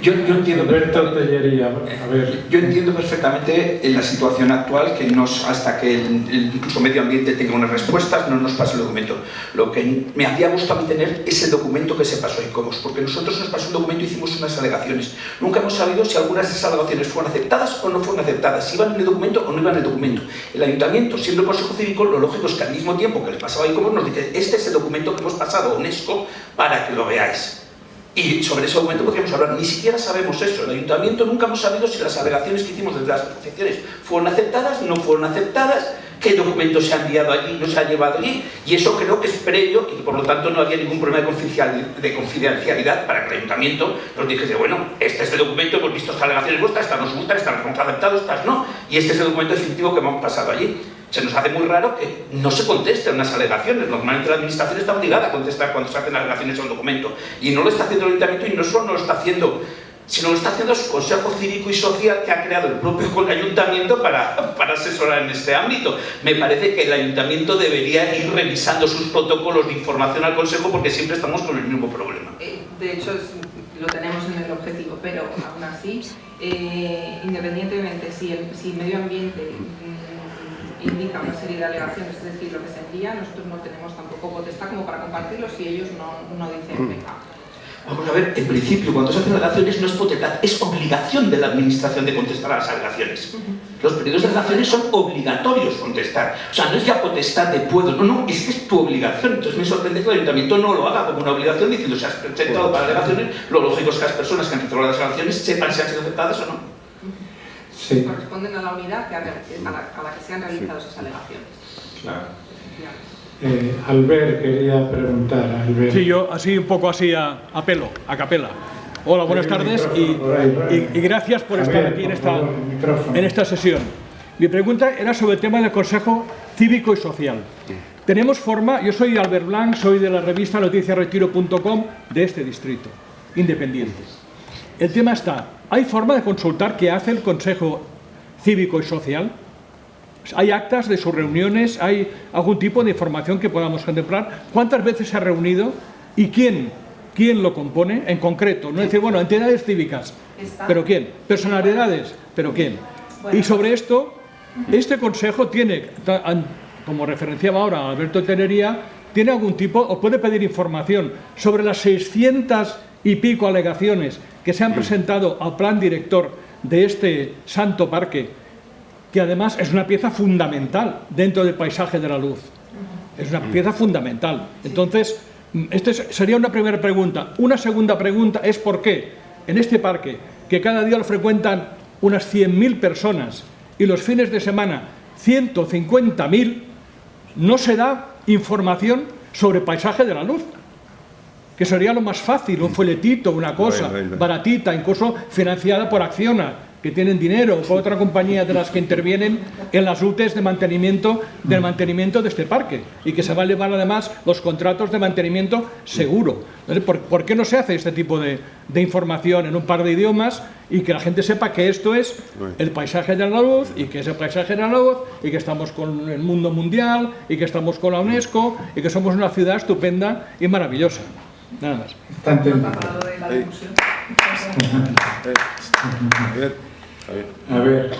Yo entiendo Alberto Tellería, a ver. Yo entiendo perfectamente en la situación actual que hasta que el medio ambiente tenga unas respuestas no nos pasa el documento. Lo que me había gustado a mí tener es el documento que se pasó a ICOMOS, porque nosotros nos pasó un documento y hicimos unas alegaciones. Nunca hemos sabido si algunas de esas alegaciones fueron aceptadas o no fueron aceptadas, si iban en el documento o no iban en el documento. El ayuntamiento, siendo el Consejo Cívico, lo lógico es que al mismo tiempo que les pasaba a ICOMOS nos dice, este es el documento que hemos pasado a UNESCO para que lo veáis. Y sobre ese documento podríamos hablar, ni siquiera sabemos eso. El ayuntamiento nunca hemos sabido si las alegaciones que hicimos desde las asociaciones fueron aceptadas, no fueron aceptadas, qué documento se ha enviado allí, no se ha llevado allí, y eso creo que es previo y por lo tanto no había ningún problema de confidencialidad para que el ayuntamiento nos dijese, bueno, este es el documento, hemos visto estas alegaciones vuestras, estas nos gustan, estas nos hemos aceptado, estas no, y este es el documento definitivo que hemos pasado allí. Se nos hace muy raro que no se contesten unas alegaciones. Normalmente la administración está obligada a contestar cuando se hacen alegaciones a un documento. Y no lo está haciendo el ayuntamiento, y no solo no lo está haciendo, sino lo está haciendo su Consejo Cívico y Social que ha creado el propio ayuntamiento para asesorar en este ámbito. Me parece que el ayuntamiento debería ir revisando sus protocolos de información al Consejo porque siempre estamos con el mismo problema. De hecho, lo tenemos en el objetivo, pero aún así, independientemente si medio ambiente indica una serie de alegaciones, es decir, lo que se envía, nosotros no tenemos tampoco potestad como para compartirlo si ellos no dicen venga. Vamos a ver, en principio, cuando se hacen alegaciones no es potestad, es obligación de la administración de contestar a las alegaciones. Los periodos de alegaciones son obligatorios contestar. O sea, no es ya potestad de puedo, no, es que es tu obligación. Entonces me sorprende que el ayuntamiento no lo haga como una obligación diciendo si has presentado para alegaciones, lo lógico es que las personas que han presentado las alegaciones sepan si han sido aceptadas o no. Sí. Corresponden a la unidad a la que se han realizado esas alegaciones. Claro. Albert quería preguntar. Albert. Sí, yo así un poco así a capela. Hola, buenas tardes y gracias por estar aquí en esta sesión. Mi pregunta era sobre el tema del Consejo Cívico y Social. Tenemos forma, yo soy Albert Blanc, soy de la revista noticiasretiro.com de este distrito, independiente. El tema está, ¿hay forma de consultar qué hace el Consejo Cívico y Social? ¿Hay actas de sus reuniones? ¿Hay algún tipo de información que podamos contemplar? ¿Cuántas veces se ha reunido? ¿Y quién lo compone en concreto? No decir, bueno, entidades cívicas, ¿pero quién? Personalidades, ¿pero quién? Y sobre esto, este consejo tiene, como referenciaba ahora Alberto Tellería, tiene algún tipo, o puede pedir información sobre las 600 y pico alegaciones que se han presentado al plan director de este santo parque, que además es una pieza fundamental dentro del paisaje de la luz. Es una pieza fundamental. Entonces, esta sería una primera pregunta. Una segunda pregunta es por qué en este parque, que cada día lo frecuentan unas 100.000 personas y los fines de semana 150.000, no se da información sobre paisaje de la luz, que sería lo más fácil, un folletito, una cosa baratita, incluso financiada por Acciona, que tienen dinero, o por otra compañía de las que intervienen en las UTEs de mantenimiento de este parque, y que se va a elevar además los contratos de mantenimiento seguro. ¿Por qué no se hace este tipo de información en un par de idiomas y que la gente sepa que esto es el paisaje de la luz, y que es el paisaje de la luz, y que estamos con el mundo mundial, y que estamos con la UNESCO, y que somos una ciudad estupenda y maravillosa? Nada más. A ver,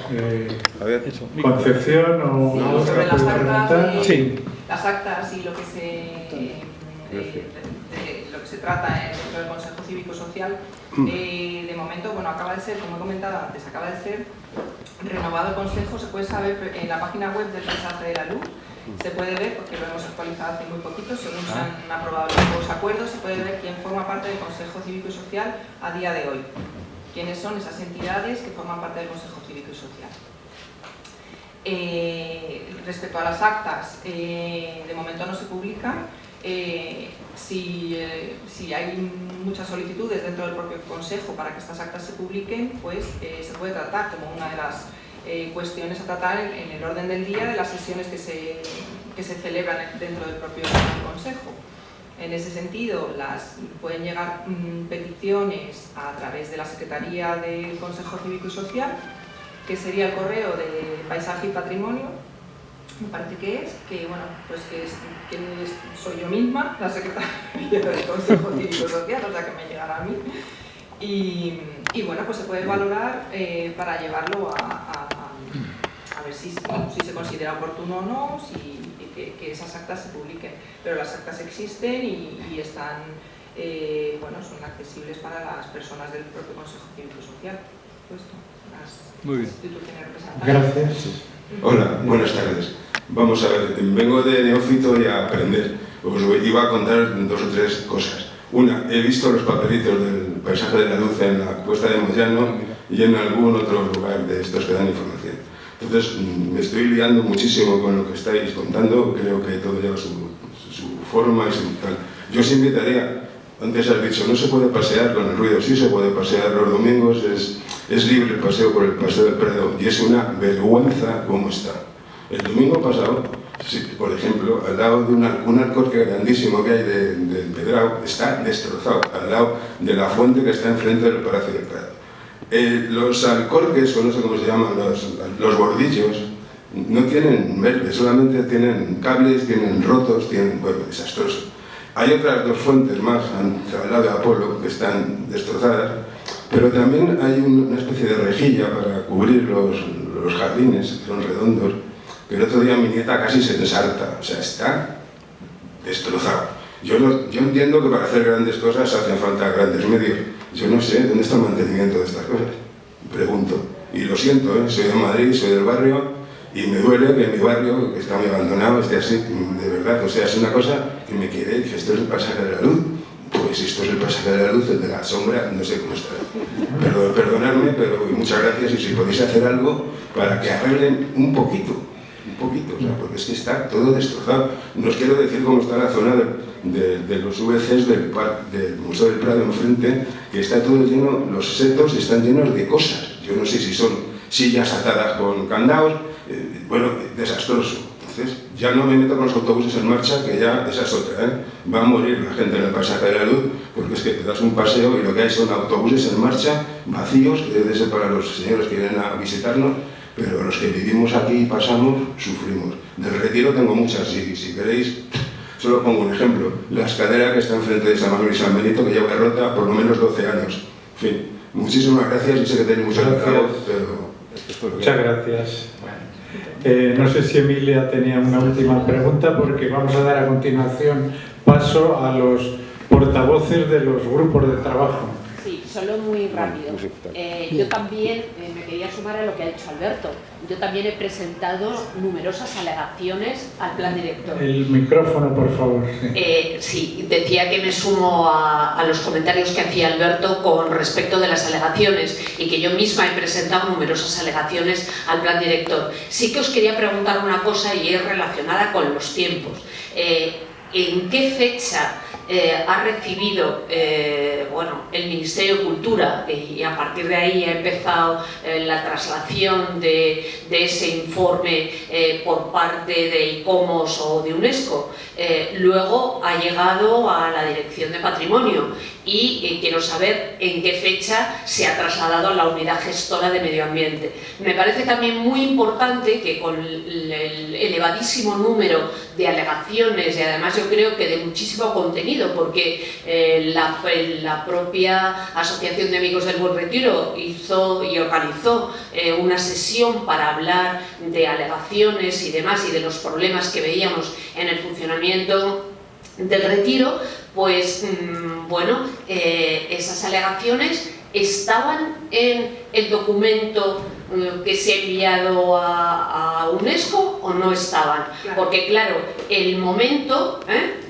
Concepción o sobre las actas, sí. Las actas y lo que se trata dentro del Consejo Cívico Social, de momento, bueno, acaba de ser, como he comentado antes, acaba de ser renovado el Consejo. Se puede saber en la página web del Paisaje de la Luz, se puede ver, porque lo hemos actualizado hace muy poquito, según se han aprobado los nuevos acuerdos, se puede ver quién forma parte del Consejo Cívico y Social a día de hoy. Quiénes son esas entidades que forman parte del Consejo Cívico y Social. Respecto a las actas, de momento no se publican. Si hay muchas solicitudes dentro del propio Consejo para que estas actas se publiquen, pues se puede tratar como una de las cuestiones a tratar en el orden del día de las sesiones que se celebran dentro del propio Consejo. En ese sentido, pueden llegar peticiones a través de la Secretaría del Consejo Cívico y Social, que sería el correo de Paisaje y Patrimonio, me parece que bueno, pues que soy yo misma, la Secretaría del Consejo Cívico y Social, o sea que me llegará a mí. Y bueno, pues se puede valorar para llevarlo a ver si se considera oportuno o no, que esas actas se publiquen. Pero las actas existen y están, bueno, son accesibles para las personas del propio Consejo Cívico y Social. Muy bien. Gracias. Hola, buenas tardes. Vamos a ver, vengo de neófito y a aprender. Os iba a contar 2 o 3 cosas. Una, he visto los papelitos del Paisaje de la Luz en la Cuesta de Moyano y en algún otro lugar de estos que dan información. Entonces, me estoy liando muchísimo con lo que estáis contando, creo que todo lleva su forma y su tal. Yo os invitaría, antes has dicho, no se puede pasear con el ruido, sí se puede pasear, los domingos es libre el paseo por el Paseo del Prado y es una vergüenza cómo está. El domingo pasado, por ejemplo, al lado de un alcorque grandísimo que hay del Pedrao, está destrozado, al lado de la fuente que está enfrente del Palacio del Prado. Los alcorques, o no sé cómo se llaman, los bordillos, no tienen verde, solamente tienen cables, tienen rotos, bueno, desastroso. Hay otras 2 fuentes más al lado de Apolo que están destrozadas, pero también hay una especie de rejilla para cubrir los jardines, que son redondos, que el otro día mi nieta casi se ensarta, o sea, está destrozado. Yo entiendo que para hacer grandes cosas hacen falta grandes medios. Yo no sé dónde está el mantenimiento de estas cosas. Pregunto. Y lo siento, soy de Madrid, soy del barrio, y me duele que mi barrio, que está muy abandonado, esté así, de verdad. O sea, es una cosa que me quiere. Dije, esto es el pasaje de la luz. Pues si esto es el pasaje de la luz, el de la sombra, no sé cómo estará. Perdonadme, pero muchas gracias, y si podéis hacer algo para que arreglen un poquito, o sea, porque es que está todo destrozado. No os quiero decir cómo está la zona de los VCs del Museo del Prado enfrente, que está todo lleno, los setos están llenos de cosas. Yo no sé si son sillas atadas con candados, bueno, desastroso. Entonces, ya no me meto con los autobuses en marcha, que ya esa es otra, Va a morir la gente en el pasaje de la luz, porque es que te das un paseo y lo que hay son autobuses en marcha, vacíos, que debe ser para los señores que vienen a visitarnos, pero los que vivimos aquí y pasamos, sufrimos. Del Retiro tengo muchas, si queréis, solo pongo un ejemplo. La escalera que está enfrente de San Manuel y San Benito, que lleva rota por lo menos 12 años. En fin, muchísimas gracias, y sé que tenéis mucho trabajo, pero esto es lo que muchas gracias. No sé si Emilia tenía una última pregunta, porque vamos a dar a continuación paso a los portavoces de los grupos de trabajo. Sí, solo muy rápido. Yo también me quería sumar a lo que ha dicho Alberto. Yo también he presentado numerosas alegaciones al plan director. El micrófono, por favor. Sí, decía que me sumo a los comentarios que hacía Alberto con respecto de las alegaciones, y que yo misma he presentado numerosas alegaciones al plan director. Sí que os quería preguntar una cosa, y es relacionada con los tiempos. ¿En qué fecha ha recibido el Ministerio de Cultura, y a partir de ahí ha empezado la traslación de ese informe por parte de ICOMOS o de UNESCO? Luego ha llegado a la Dirección de Patrimonio, y quiero saber en qué fecha se ha trasladado a la Unidad Gestora de Medio Ambiente. Me parece también muy importante que, con el elevadísimo número de alegaciones, y además yo creo que de muchísimo contenido, porque la propia Asociación de Amigos del Buen Retiro hizo y organizó una sesión para hablar de alegaciones y demás, y de los problemas que veíamos en el funcionamiento del retiro, pues esas alegaciones estaban en el documento que se ha enviado a UNESCO, ¿o no estaban? Claro. Porque claro, el momento,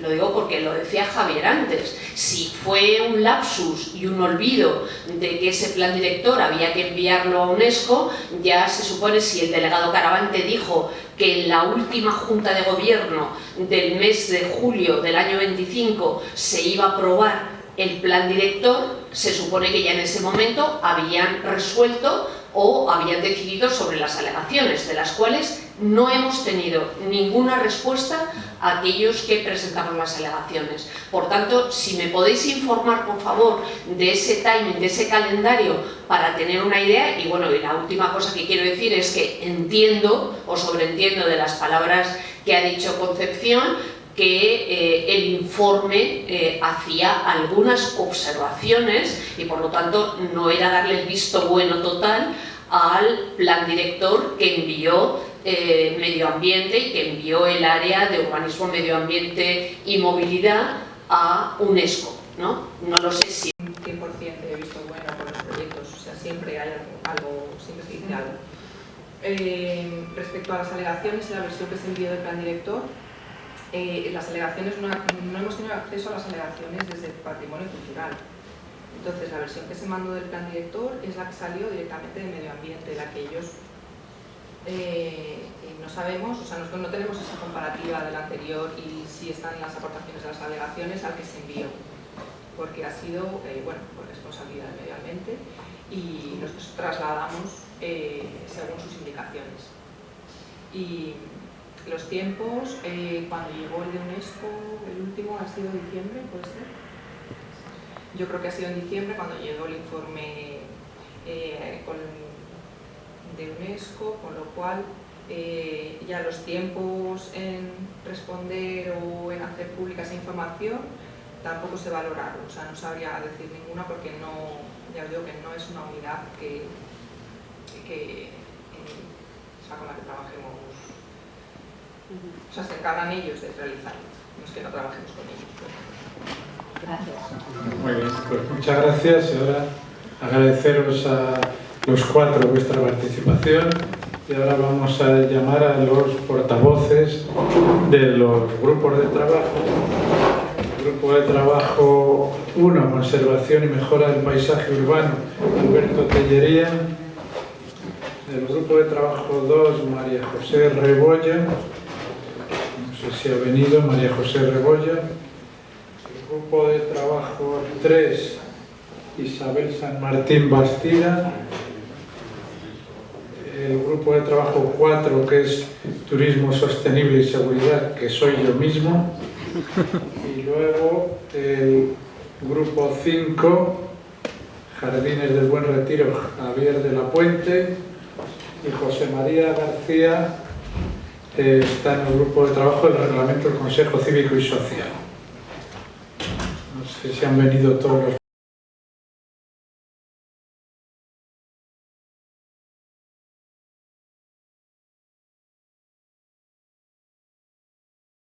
lo digo porque lo decía Javier antes, si fue un lapsus y un olvido de que ese plan director había que enviarlo a UNESCO, ya se supone, si el delegado Caravante dijo que en la última Junta de Gobierno del mes de julio del año 25 se iba a aprobar el plan director, se supone que ya en ese momento habían resuelto o habían decidido sobre las alegaciones, de las cuales no hemos tenido ninguna respuesta a aquellos que presentamos las alegaciones. Por tanto, si me podéis informar, por favor, de ese timing, de ese calendario, para tener una idea. Y bueno, y la última cosa que quiero decir es que entiendo o sobreentiendo de las palabras que ha dicho Concepción, que el informe hacía algunas observaciones, y por lo tanto no era darle el visto bueno total al plan director que envió Medio Ambiente, y que envió el área de Urbanismo, Medio Ambiente y Movilidad a UNESCO, ¿no? No lo sé si... 100% he visto bueno con los proyectos, o sea, siempre hay algo, siempre se dice algo. Respecto a las alegaciones y la versión que se envió del plan director, las alegaciones no hemos tenido acceso a las alegaciones desde el patrimonio cultural. Entonces, la versión que se mandó del plan director es la que salió directamente de Medio Ambiente, la que ellos no sabemos, o sea, nosotros no tenemos esa comparativa del anterior y si están las aportaciones de las alegaciones al que se envió, porque ha sido, por responsabilidad de Medio Ambiente, y nosotros trasladamos según sus indicaciones. Y los tiempos, cuando llegó el de UNESCO, el último ha sido en diciembre, ¿puede ser? Yo creo que ha sido en diciembre cuando llegó el informe de UNESCO, con lo cual ya los tiempos en responder o en hacer pública esa información tampoco se valoraron, o sea, no sabría decir ninguna porque no, ya os digo que no es una unidad que con la que trabajemos. O sea, se encargan ellos de realizarlo. no es que no trabajemos con ellos. Gracias. Muy bien, pues muchas gracias y ahora agradeceros a los cuatro vuestra participación y ahora vamos a llamar a los portavoces de los grupos de trabajo. El grupo de trabajo 1, Conservación y Mejora del Paisaje Urbano, Alberto Tellería. El grupo de trabajo 2, María José Rebolla. No sé si ha venido María José Rebolla. El grupo de trabajo 3, Isabel San Martín Bastida. El grupo de trabajo 4, que es Turismo Sostenible y Seguridad, que soy yo mismo. Y luego el grupo 5, Jardines del Buen Retiro, Javier de la Puente. Y José María García está en el grupo de trabajo del Reglamento del Consejo Cívico y Social. No sé si han venido todos los